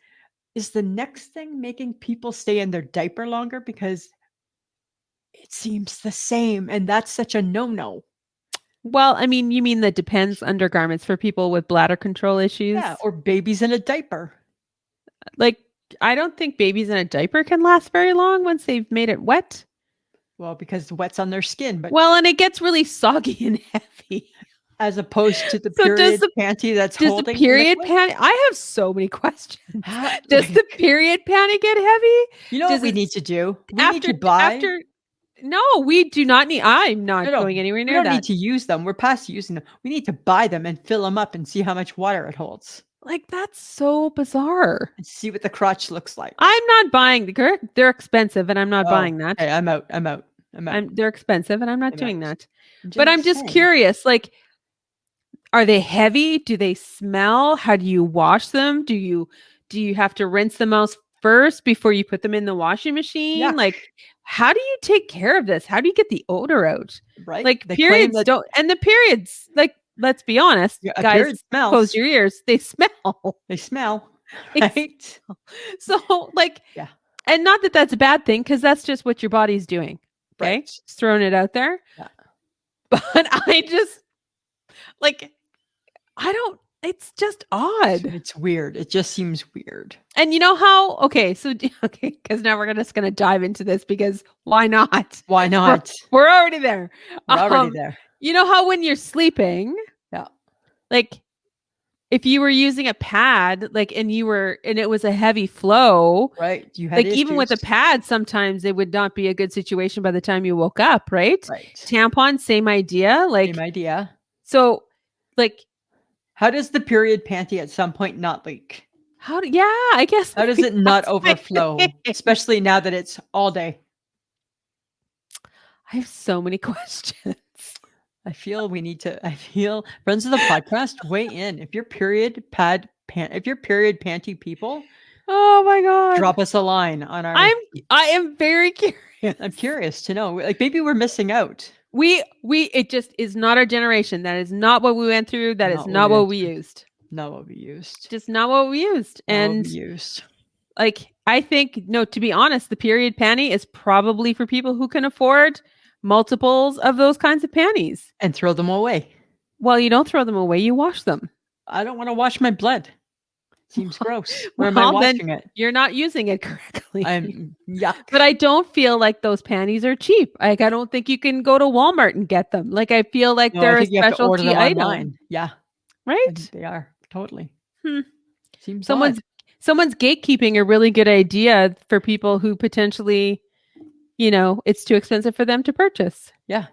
Is the next thing making people stay in their diaper longer? Because it seems the same. And that's such a no-no. Well, I mean, you mean the Depends undergarments for people with bladder control issues? Yeah, or babies in a diaper. Like, I don't think babies in a diaper can last very long once they've made it wet. Well, because the wet's on their skin. But well, and it gets really soggy and heavy. As opposed to the period panty that's holding the period panty? I have so many questions. Does the period panty get heavy? You know what we need to do? We need to buy. No, we do not need. I'm not going anywhere near that. We don't need to use them. We're past using them. We need to buy them and fill them up and see how much water it holds. Like, that's so bizarre. And see what the crotch looks like. I'm not buying. They're expensive, and I'm not buying that. Okay, I'm out. They're expensive, and I'm not doing that. But I'm just curious. Like, are they heavy? Do they smell? How do you wash them? Do you have to rinse them out first before you put them in the washing machine? Yeah. Like, how do you take care of this? How do you get the odor out? Right. Like, periods don't, and the periods, like, let's be honest, guys, close your ears. They smell. They smell. Right? So like, Yeah. and not that that's a bad thing, because that's just what your body's doing. Okay. Right. Just throwing it out there. Yeah. But I just like, it's just odd. It's weird. It just seems weird. And you know how, okay, because now we're just going to dive into this, because why not? Why not? We're already there. We're already there. You know how when you're sleeping, Yeah. like if you were using a pad, like, and it was a heavy flow, right? You had like issues. Even with a pad, sometimes it would not be a good situation by the time you woke up, right? Right. Tampon, same idea. Like, same idea. So, like, how does the period panty at some point not leak? Yeah, I guess. How does it not overflow, especially now that it's all day? I have so many questions. I feel friends of the podcast, weigh in. If you're period panty people, oh my God, drop us a line on our. I am very curious. I'm curious to know. Like, maybe we're missing out. It just is not our generation. That is not what we went through. That is not what we used. Not what we used. Just not what we used. And like, I think, no, to be honest, the period panty is probably for people who can afford multiples of those kinds of panties. And throw them away. Well, you don't throw them away. You wash them. I don't want to wash my blood. Seems gross. Where am I washing it? You're not using it correctly. Yuck. But I don't feel like those panties are cheap. Like, I don't think you can go to Walmart and get them. Like, I feel like they're a specialty item. Online. Yeah. Right? They are. Totally. Seems someone's gatekeeping a really good idea for people who potentially, it's too expensive for them to purchase. Yeah.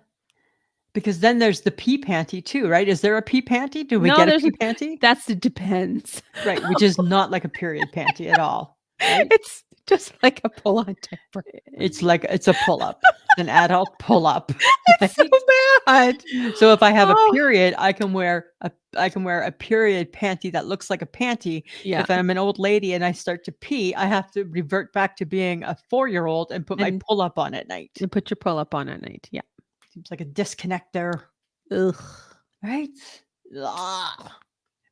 Because then there's the pee panty too, right? Is there a pee panty? Do we get a pee panty? It depends. Right, which is not like a period panty at all. Right? It's just like a pull-on diaper. It's a pull-up, an adult pull-up. It's so bad. So if I have a period, I can wear a period panty that looks like a panty. Yeah. If I'm an old lady and I start to pee, I have to revert back to being a 4-year-old and put my pull-up on at night. And put your pull-up on at night. Yeah. Seems like a disconnect there. Ugh. Right?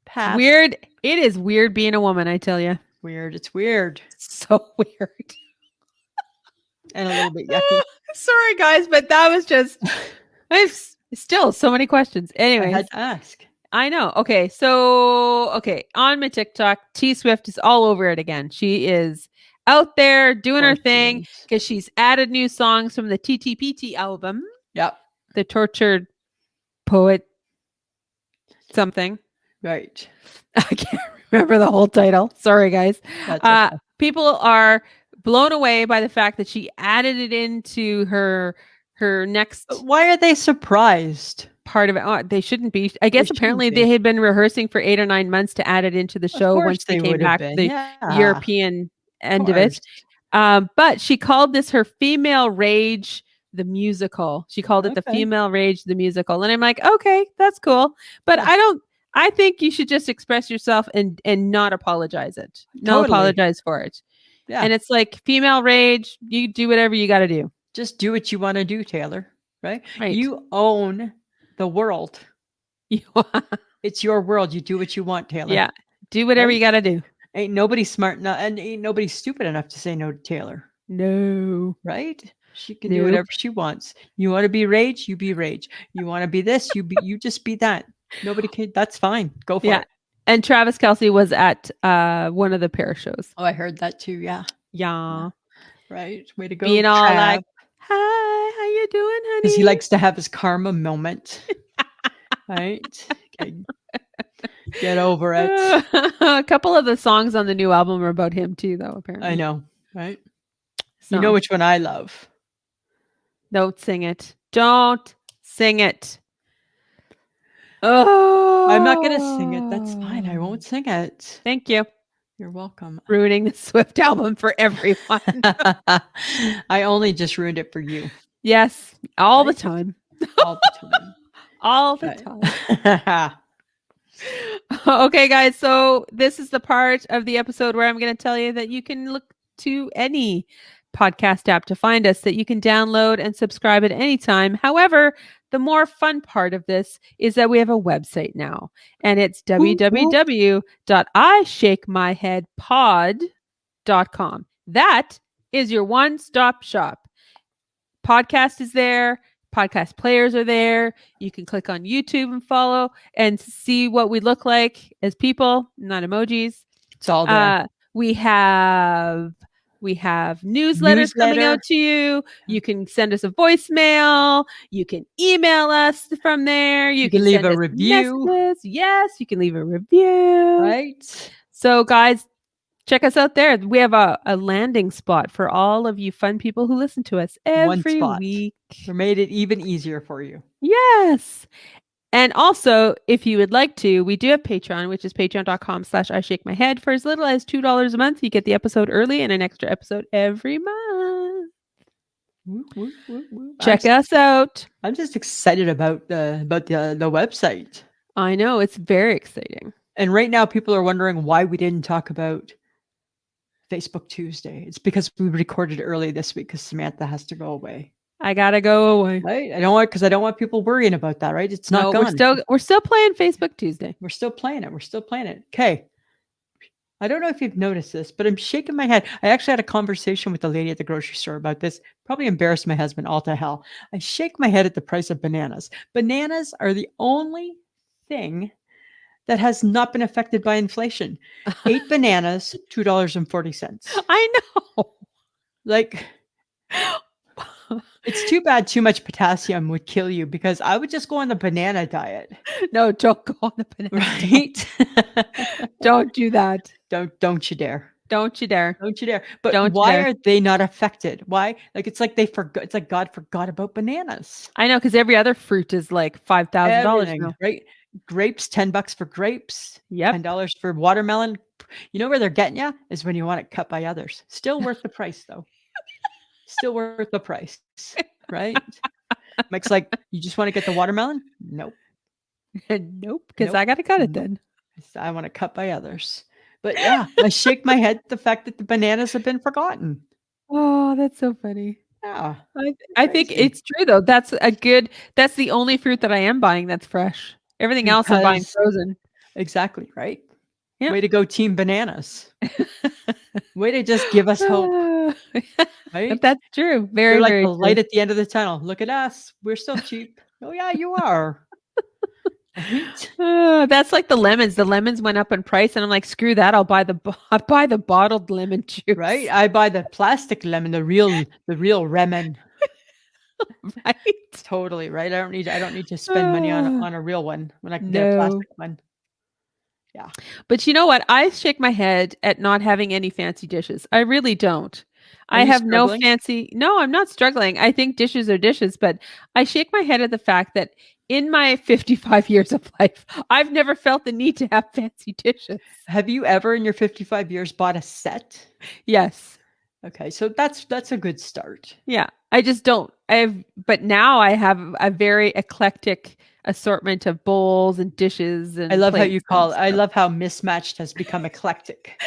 Pass. Weird. It is weird being a woman, I tell you. Weird. It's weird. So weird. And a little bit yucky. Sorry, guys, but that was just... I've still so many questions. Anyways. I had to ask. I know. Okay. So, on my TikTok, T Swift is all over it again. She is out there doing her thing because she's added new songs from the TTPT album. Yep. The Tortured Poet something. Right. I can't remember the whole title. Sorry, guys. Okay. People are blown away by the fact that she added it into her next. Why are they surprised? Part of it. Oh, they shouldn't be. I guess apparently they had been rehearsing for 8 or 9 months to add it into the show once they came back to the European end of it. But she called this her Female Rage the musical. She called it the Female Rage the musical. And I'm like, okay, that's cool. But I think you should just express yourself and not apologize it. Not apologize for it. Yeah. And it's like Female Rage, you do whatever you got to do. Just do what you want to do, Taylor. Right? You own the world. It's your world. You do what you want, Taylor. Yeah. Do whatever you got to do. Ain't nobody smart enough and ain't nobody stupid enough to say no to Taylor. No. Right? She can do whatever she wants. You want to be Rage? You be Rage. You want to be this? You just be that. Nobody can. That's fine. Go for it. And Travis Kelce was at one of the pair shows. Oh, I heard that too. Yeah. Yeah. Right. Way to go. Being all like, hi, how you doing, honey? Because he likes to have his karma moment. Right? Okay. Get over it. A couple of the songs on the new album are about him too, though, apparently. I know. Right? So. You know which one I love. Don't sing it. Don't sing it. Oh, I'm not going to sing it. That's fine. I won't sing it. Thank you. You're welcome. Ruining the Swift album for everyone. I only just ruined it for you. Yes. All the time. All the time. All the time. Okay, guys. So this is the part of the episode where I'm going to tell you that you can look to any podcast app to find us that you can download and subscribe at any time. However, the more fun part of this is that we have a website now, and it's www.ishakemyheadpod.com. That is your one-stop shop. Podcast is there. Podcast players are there. You can click on YouTube and follow and see what we look like as people, not emojis. It's all there. We have newsletters coming out to you. You can send us a voicemail. You can email us from there. You can leave send a us review. messages. Yes, you can leave a review. Right. So, guys, check us out there. We have a landing spot for all of you fun people who listen to us every week. We made it even easier for you. Yes. And also, if you would like to, we do have Patreon, which is patreon.com/ishakemyhead. For as little as $2 a month, you get the episode early and an extra episode every month. Check us out. I'm just excited about the website. I know, it's very exciting. And right now, people are wondering why we didn't talk about Facebook Tuesday. It's because we recorded early this week because Samantha has to go away. I gotta go away. Right? I don't want people worrying about that. Right? It's not gone. We're still playing Facebook Tuesday. We're still playing it. Okay. I don't know if you've noticed this, but I'm shaking my head. I actually had a conversation with the lady at the grocery store about this. Probably embarrassed my husband all to hell. I shake my head at the price of bananas. Bananas are the only thing that has not been affected by inflation. 8 bananas, $2.40. I know. Like, it's too bad too much potassium would kill you, because I would just go on the banana diet. No, don't go on the banana diet. Don't do that. Don't you dare. Don't you dare. Don't you dare. But why are they not affected? Why? Like, it's like they forgot. It's like God forgot about bananas. I know, because every other fruit is like $5,000 now. Right? Grapes, $10 for grapes. Yep. $10 for watermelon. You know where they're getting you is when you want it cut by others. Still worth the price, though. Still worth the price, right? Mike's like, you just want to get the watermelon? Nope. Nope, because I got to cut it then. I want to cut by others. But yeah, I shake my head at the fact that the bananas have been forgotten. Oh, that's so funny. Yeah. I think it's true, though. That's the only fruit that I am buying that's fresh. Everything else I'm buying frozen. Exactly, right? Yeah. Way to go, Team Bananas. Way to just give us hope. Right? That's true. Very, like very the light at the end of the tunnel. Look at us. We're still cheap. Oh yeah, you are. Right? That's like the lemons. The lemons went up in price, and I'm like, screw that. I'll buy the bottled lemon juice. Right? I buy the plastic lemon, the real lemon. Right? Totally right. I don't need to spend money on a real one when I can get a plastic one. Yeah. But you know what? I shake my head at not having any fancy dishes. I really don't. I have no fancy. No, I'm not struggling. I think dishes are dishes, but I shake my head at the fact that in my 55 years of life, I've never felt the need to have fancy dishes. Have you ever in your 55 years bought a set? Yes. Okay, so that's a good start. Yeah, I just don't. But now I have a very eclectic assortment of bowls and dishes. And I love how you call it. I love how mismatched has become eclectic.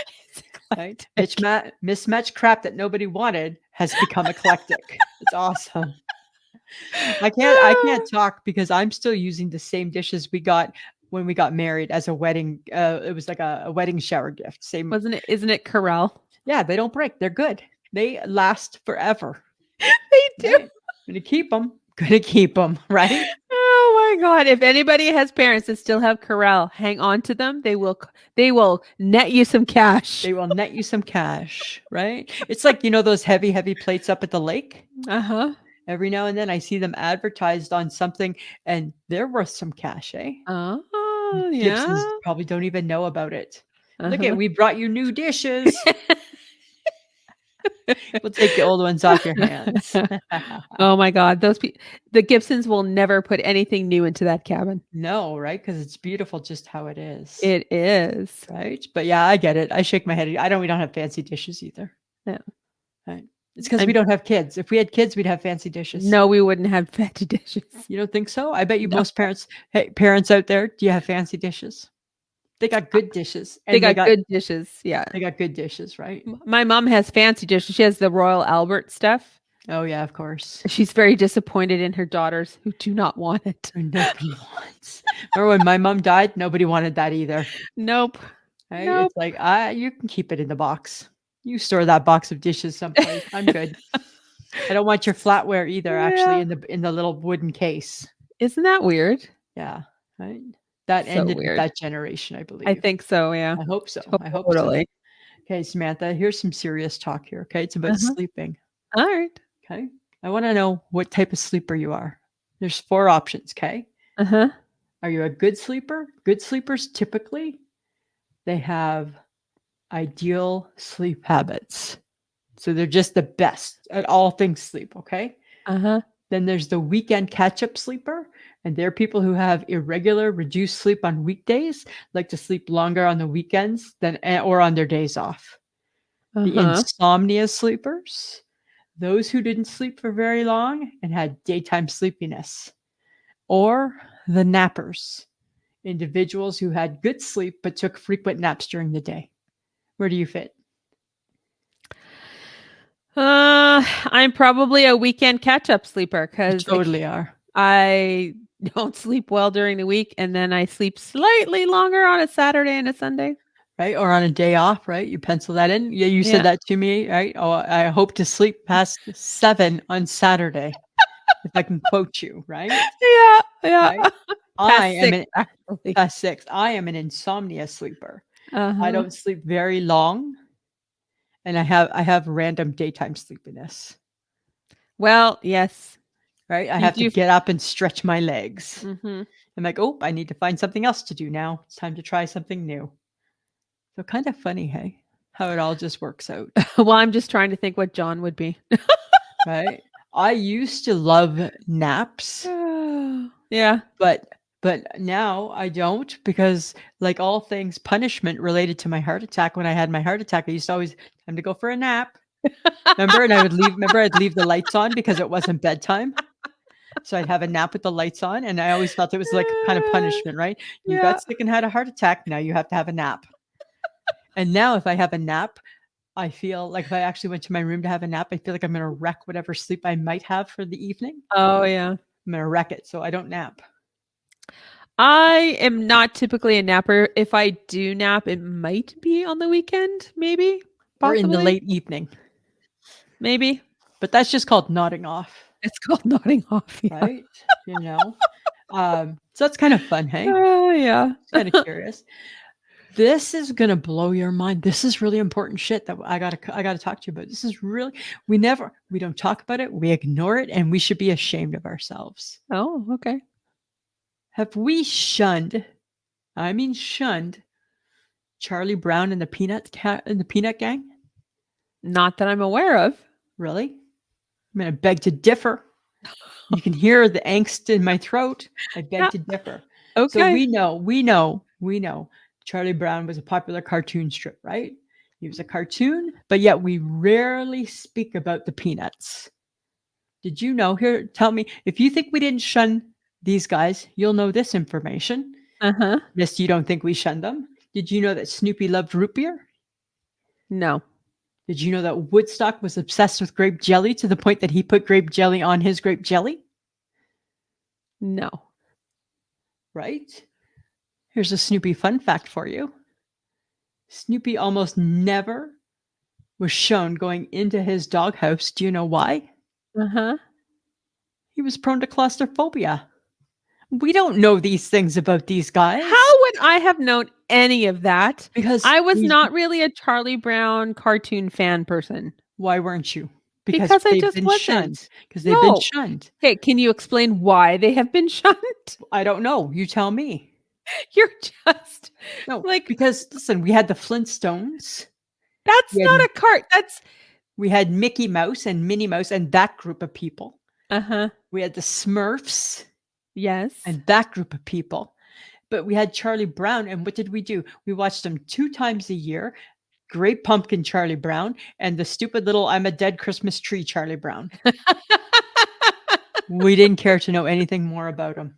Right? Mismatched crap that nobody wanted has become eclectic. It's awesome. I can't talk because I'm still using the same dishes we got when we got married as a wedding. It was like a wedding shower gift. Same, wasn't it? Isn't it Corelle? Yeah, they don't break. They're good. They last forever. They do. Right? Gonna keep them. Right? Oh my God! If anybody has parents that still have Corelle, hang on to them. They will net you some cash. They will net you some cash. Right? It's like, those heavy plates up at the lake. Every now and then I see them advertised on something, and they're worth some cash, eh? Oh, yeah. Gibsons probably don't even know about it. Look at, we brought you new dishes. We'll take the old ones off your hands. Oh my God. The Gibsons will never put anything new into that cabin. No, right? Because it's beautiful just how it is. It is. Right? But yeah, I get it. I shake my head. We don't have fancy dishes either. No. Right. It's because we don't have kids. If we had kids, we'd have fancy dishes. No, we wouldn't have fancy dishes. You don't think so? I bet you most parents out there, do you have fancy dishes? They got good dishes, They and got good dishes. Yeah. they got good dishes, right? My mom has fancy dishes. She has the Royal Albert stuff. Oh yeah, of course. She's very disappointed in her daughters who do not want it. Nobody wants. Remember when my mom died? Nobody wanted that either. Nope. Right? Nope. It's like, you can keep it in the box. You store that box of dishes someplace. I'm good. I don't want your flatware either, actually, Yeah. in the little wooden case. Isn't that weird? Yeah. Right. That So ended with weird. that generation, I I believe. think so, yeah. I hope so. I hope so. Totally. Okay, Samantha, here's some serious talk here. Okay. It's about Uh-huh. sleeping. All right. Okay. I want to know what type of sleeper you are. There's 4 options. Okay. Uh-huh. Are you a good sleeper? Good sleepers typically, they have ideal sleep habits. So they're just the best at all things sleep, okay? Uh-huh. Then there's the weekend catch-up sleeper, and they're people who have irregular, reduced sleep on weekdays, like to sleep longer on the weekends than or on their days off. The Uh-huh. insomnia sleepers, those who didn't sleep for very long and had daytime sleepiness. Or the nappers, individuals who had good sleep but took frequent naps during the day. Where do you fit? I'm probably a weekend catch-up sleeper You because totally are. I don't sleep well during the week, and then I sleep slightly longer on a Saturday and a Sunday. Right? Or on a day off, right? You pencil that in. Yeah, you said Yeah. that to me, right? Oh, I hope to sleep past 7 on Saturday, if I can quote you, right? Yeah. Yeah. Right? I Past am 6, an actually. past 6. I am an insomnia sleeper. I Uh-huh. don't sleep very long, and I have random daytime sleepiness. Well, yes. Right? I You have to do. get up and stretch my legs. Mhm. I'm like, oh, I need to find something else to do now. It's time to try something new. So kind of funny, hey, how it all just works out. Well, I'm just trying to think what John would be. Right? I used to love naps, Yeah. but now I don't, because like all things punishment related to my heart attack, when I had my heart attack, I used to always time to go for a nap. Remember? And I'd leave the lights on because it wasn't bedtime. So I'd have a nap with the lights on, and I always felt it was like kind of punishment, right? You Yeah. got sick and had a heart attack, now you have to have a nap. And now if I have a nap, I feel like if I actually went to my room to have a nap, I feel like I'm gonna wreck whatever sleep I might have for the evening. Oh, yeah. I'm gonna wreck it, so I don't nap. I am not typically a napper. If I do nap, it might be on the weekend, maybe, Or in the possibly, late evening. maybe. But that's just called nodding off, It's called nodding off. Yeah. right? You know? So that's kind of fun, hey? Oh, yeah. It's kind of curious. This is gonna blow your mind. This is really important shit that I gotta talk to you about. This is really, we don't talk about it, we ignore it, and we should be ashamed of ourselves. Oh, okay. Have we shunned, I mean shunned, Charlie Brown and the Peanut Gang? Not that I'm aware of. Really? I'm gonna beg to differ. You can hear the angst in my throat. I beg Yeah. to differ. So Okay. we know Charlie Brown was a popular cartoon strip, right? He was a cartoon, but yet we rarely speak about the Peanuts. Did you know? Here, tell me, if you think we didn't shun these guys, you'll know this information. Uh-huh. Yes, you don't think we shunned them. Did you know that Snoopy loved root beer? No. Did you know that Woodstock was obsessed with grape jelly to the point that he put grape jelly on his grape jelly? No. Right? Here's a Snoopy fun fact for you. Snoopy almost never was shown going into his doghouse. Do you know why? Uh-huh. He was prone to claustrophobia. We don't know these things about these guys How would I have known any of that? because I was not really a Charlie Brown cartoon fan person why weren't you? Because because I they've just been shunned. wasn't. Because they've been No. shunned. Okay, can you explain why they have been shunned? I don't know. You tell me. You're just No, like, because listen, we had the Flintstones. that's We had, not a cart. That's we had Mickey Mouse and Minnie Mouse and that group of people. uh-huh. We had the Smurfs Yes. and that group of people. But we had Charlie Brown, and what did we do? We watched him 2 times a year. Great Pumpkin Charlie Brown and the stupid little I'm a Dead Christmas Tree Charlie Brown. We didn't care to know anything more about him.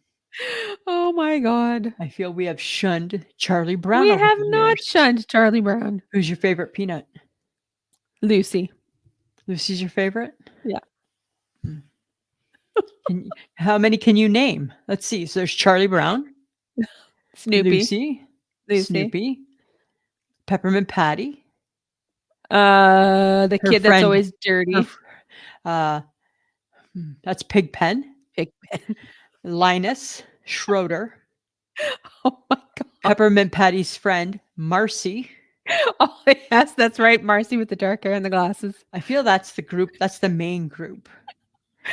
Oh Oh my God. I feel we have shunned Charlie Brown We over have the not years. shunned Charlie Brown. Who's your favorite peanut? Lucy. Lucy's your favorite? Yeah. How many can you name? Let's see. So there's Charlie Brown, Snoopy. Lucy. Snoopy, Peppermint Patty. The Her kid that's friend, always dirty. That's Pigpen. Pigpen. Linus, Schroeder, Oh my God. Peppermint Patty's friend, Marcy. Oh yes, that's right. Marcy with the dark hair and the glasses. I feel that's the group. That's the main group.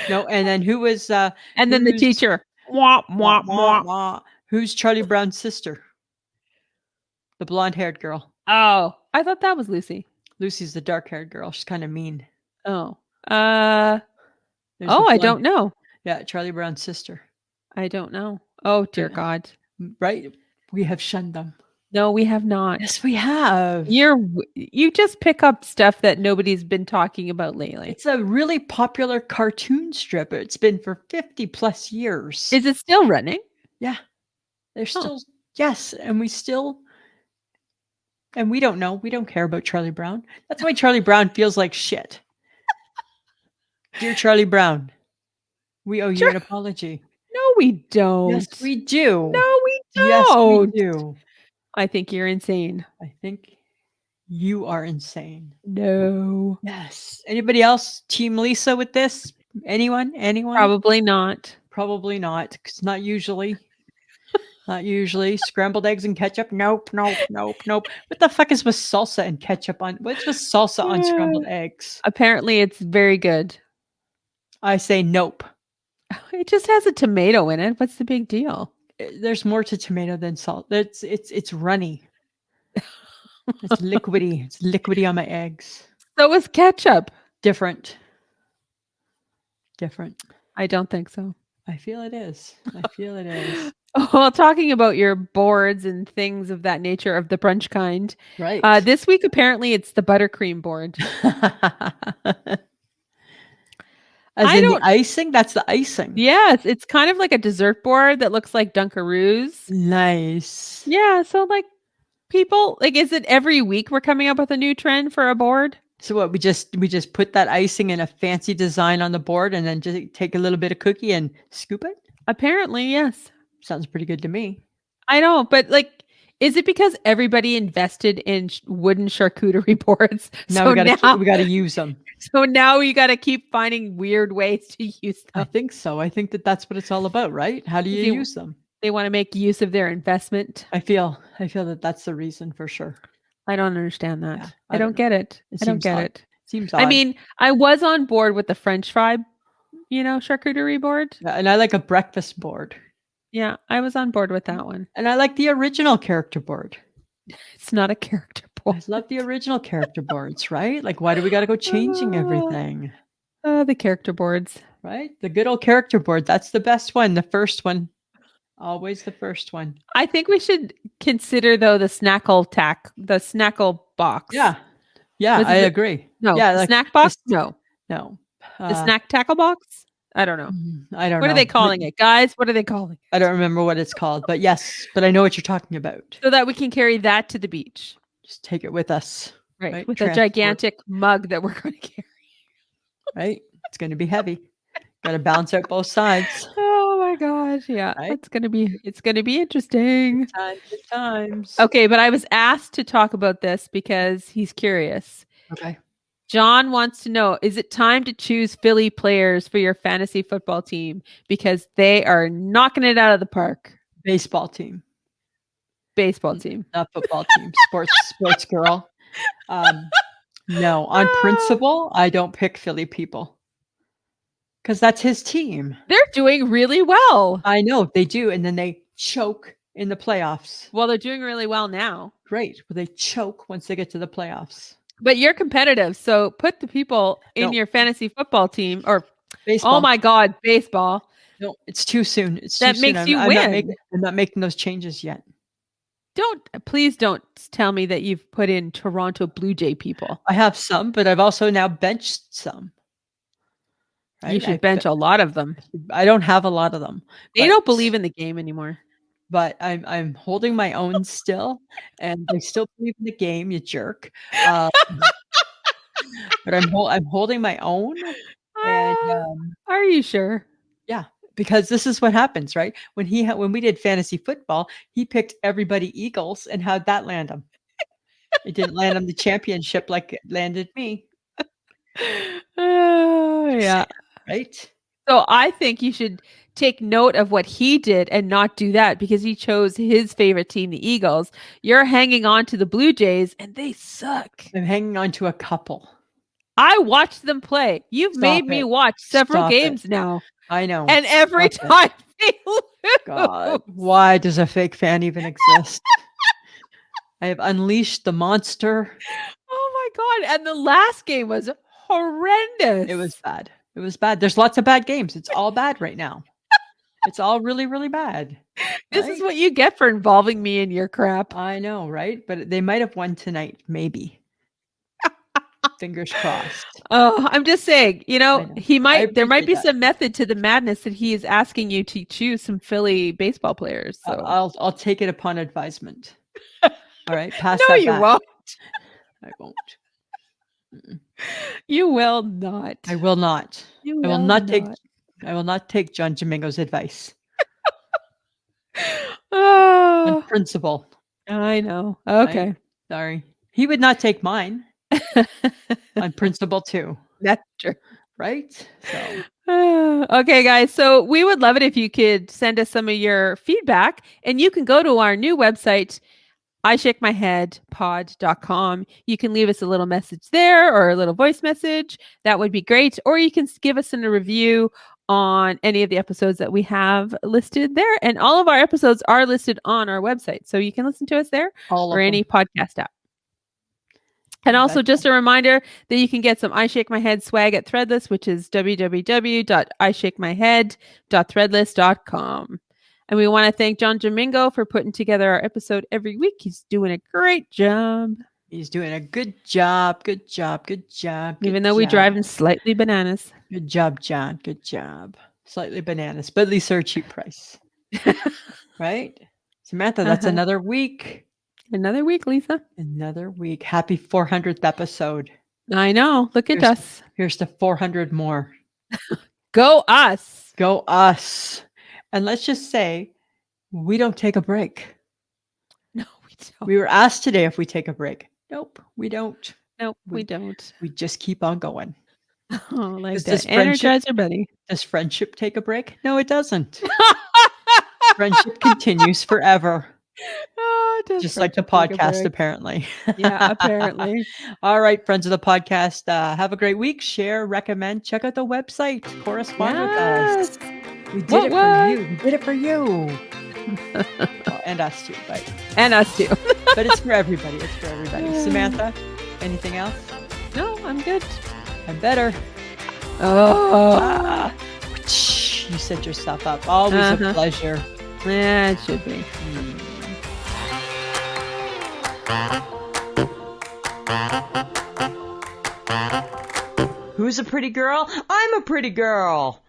No, and then who was And then the teacher. Wah, wah, wah. wah. Who's Charlie Brown's sister? The blonde-haired girl. Oh, I thought that was Lucy. Lucy's the dark-haired girl. She's kind of mean. Oh. There's the I blonde- don't know. Yeah, Charlie Brown's sister. I don't know. Oh dear God. Right? We have shunned them. No, we have not. Yes, we have. You just pick up stuff that nobody's been talking about lately. It's a really popular cartoon strip. It's been for 50 plus years. Is it still running? Yeah. There's still, yes. And we don't know. We don't care about Charlie Brown. That's why Charlie Brown feels like shit. Dear Charlie Brown, we owe you an apology. No, we don't. Yes, we do. No, we don't. Yes, we do. I think you're insane. I think you are insane. No. Yes. Anybody else team Lisa with this? Anyone? Probably not. Probably not. Because not usually. Not usually. Scrambled eggs and ketchup? Nope. What the fuck is with salsa and ketchup on? What's with salsa on scrambled eggs? Apparently it's very good. I say nope. It just has a tomato in it. What's the big deal? There's more to tomato than salt. It's runny. It's liquidy. It's liquidy on my eggs. So is ketchup. Different. I don't think so. I feel it is. Well, talking about your boards and things of that nature of the brunch kind. Right. This week, apparently, it's the buttercream board. The icing? That's the icing. Yes, it's kind of like a dessert board that looks like Dunkaroos. Nice. Yeah, so like people, like, is it every week we're coming up with a new trend for a board? So what, we just put that icing in a fancy design on the board and then just take a little bit of cookie and scoop it? Apparently, yes. Sounds pretty good to me. I know, but like, is it because everybody invested in wooden charcuterie boards? Now we got to use them. So now we got to keep finding weird ways to use them. I think so. I think that's what it's all about, right? How do you use them? They want to make use of their investment. I feel that that's the reason for sure. I don't understand that. Yeah, I don't get it. I don't get it. Seems odd. I mean, I was on board with the French fry, charcuterie board. Yeah, and I like a breakfast board. Yeah, I was on board with that one. And I like the original character board. It's not a character board. I love the original character boards, right? Like, why do we got to go changing everything? The character boards. Right? The good old character board. That's the best one. The first one. Always the first one. I think we should consider, though, the snackle box. Yeah. Yeah, I agree. No. Yeah, like snack box? No. The snack tackle box? I don't know. I don't know. What are they calling it, guys? What are they calling it? I don't remember what it's called, but yes, but I know what you're talking about. So that we can carry that to the beach. Just take it with us. Right. With a gigantic mug that we're going to carry. Right. It's going to be heavy. Got to balance out both sides. Oh my gosh. Yeah. Right? It's going to be interesting. Good times. Okay. But I was asked to talk about this because he's curious. Okay. John wants to know, is it time to choose Philly players for your fantasy football team? Because they are knocking it out of the park. Baseball team. Not football team. Sports girl. No, on principle, I don't pick Philly people. Because that's his team. They're doing really well. I know, they do. And then they choke in the playoffs. Well, they're doing really well now. Great. But they choke once they get to the playoffs. But you're competitive, so put the people in your fantasy football team or baseball. Oh my God, baseball. No, it's too soon. That makes you win. I'm not making those changes yet. Please don't tell me that you've put in Toronto Blue Jay people. I have some, but I've also now benched some. Right? You should bench a lot of them. I don't have a lot of them. They don't believe in the game anymore. but I'm holding my own still, and I still believe in the game, you jerk. But I'm holding my own, and Are you sure? yeah, because this is what happens, right? When we did fantasy football, he picked everybody Eagles, and how'd that land him? It didn't land him the championship like it landed me. Oh, yeah. Right? So I think you should take note of what he did and not do that because he chose his favorite team, the Eagles. You're hanging on to the Blue Jays and they suck. I'm hanging on to a couple. I watched them play. You've made me watch several games now. I know. And every time they lose. God, why does a fake fan even exist? I have unleashed the monster. Oh my God. And the last game was horrendous. It was bad. It was bad. There's lots of bad games. It's all bad right now. It's all really, really bad. This is what you get for involving me in your crap. I know, right? But they might have won tonight, maybe. Fingers crossed. Oh, I'm just saying, know. There might be some method to the madness that he is asking you to choose some Philly baseball players. So I'll take it upon advisement. All right, pass no, that you back. won't. I won't. Mm-mm. You will not. I will not. I will not take John Domingo's advice. On principle. I know. Okay. Right? Sorry. He would not take mine. On principle too. That's true. Right? So okay, guys. So we would love it if you could send us some of your feedback, and you can go to our new website, ishakemyheadpod.com. You can leave us a little message there or a little voice message. That would be great. Or you can give us a review on any of the episodes that we have listed there. And all of our episodes are listed on our website. So you can listen to us there or any podcast app. And also just a reminder that you can get some I Shake My Head swag at Threadless, which is www.ishakemyhead.threadless.com. And we want to thank John Domingo for putting together our episode every week. He's doing a great job. He's doing a good job. Good job. Good job. Even though we drive him slightly bananas. Good job, John. Good job. Slightly bananas, but at least they're a cheap price. Right? Samantha, that's another week. Another week, Lisa. Another week. Happy 400th episode. I know. Look at us. Here's to 400 more. Go us. Go us. And let's just say we don't take a break. No, we don't. We were asked today if we take a break. Nope, we don't. Nope, we don't. We just keep on going. Oh, like that Energizer buddy. Does friendship take a break? No, it doesn't. Friendship continues forever. Oh, just like the podcast, apparently. Yeah, apparently. All right, friends of the podcast, have a great week. Share, recommend, check out the website. Correspond with us. We did it for you. We did it for you. Well, and us too, but and us too. But it's for everybody. It's for everybody. Samantha, anything else? No, I'm good. I'm better. Oh, you set yourself up. Always a pleasure. Yeah, it should be. Who's a pretty girl? I'm a pretty girl.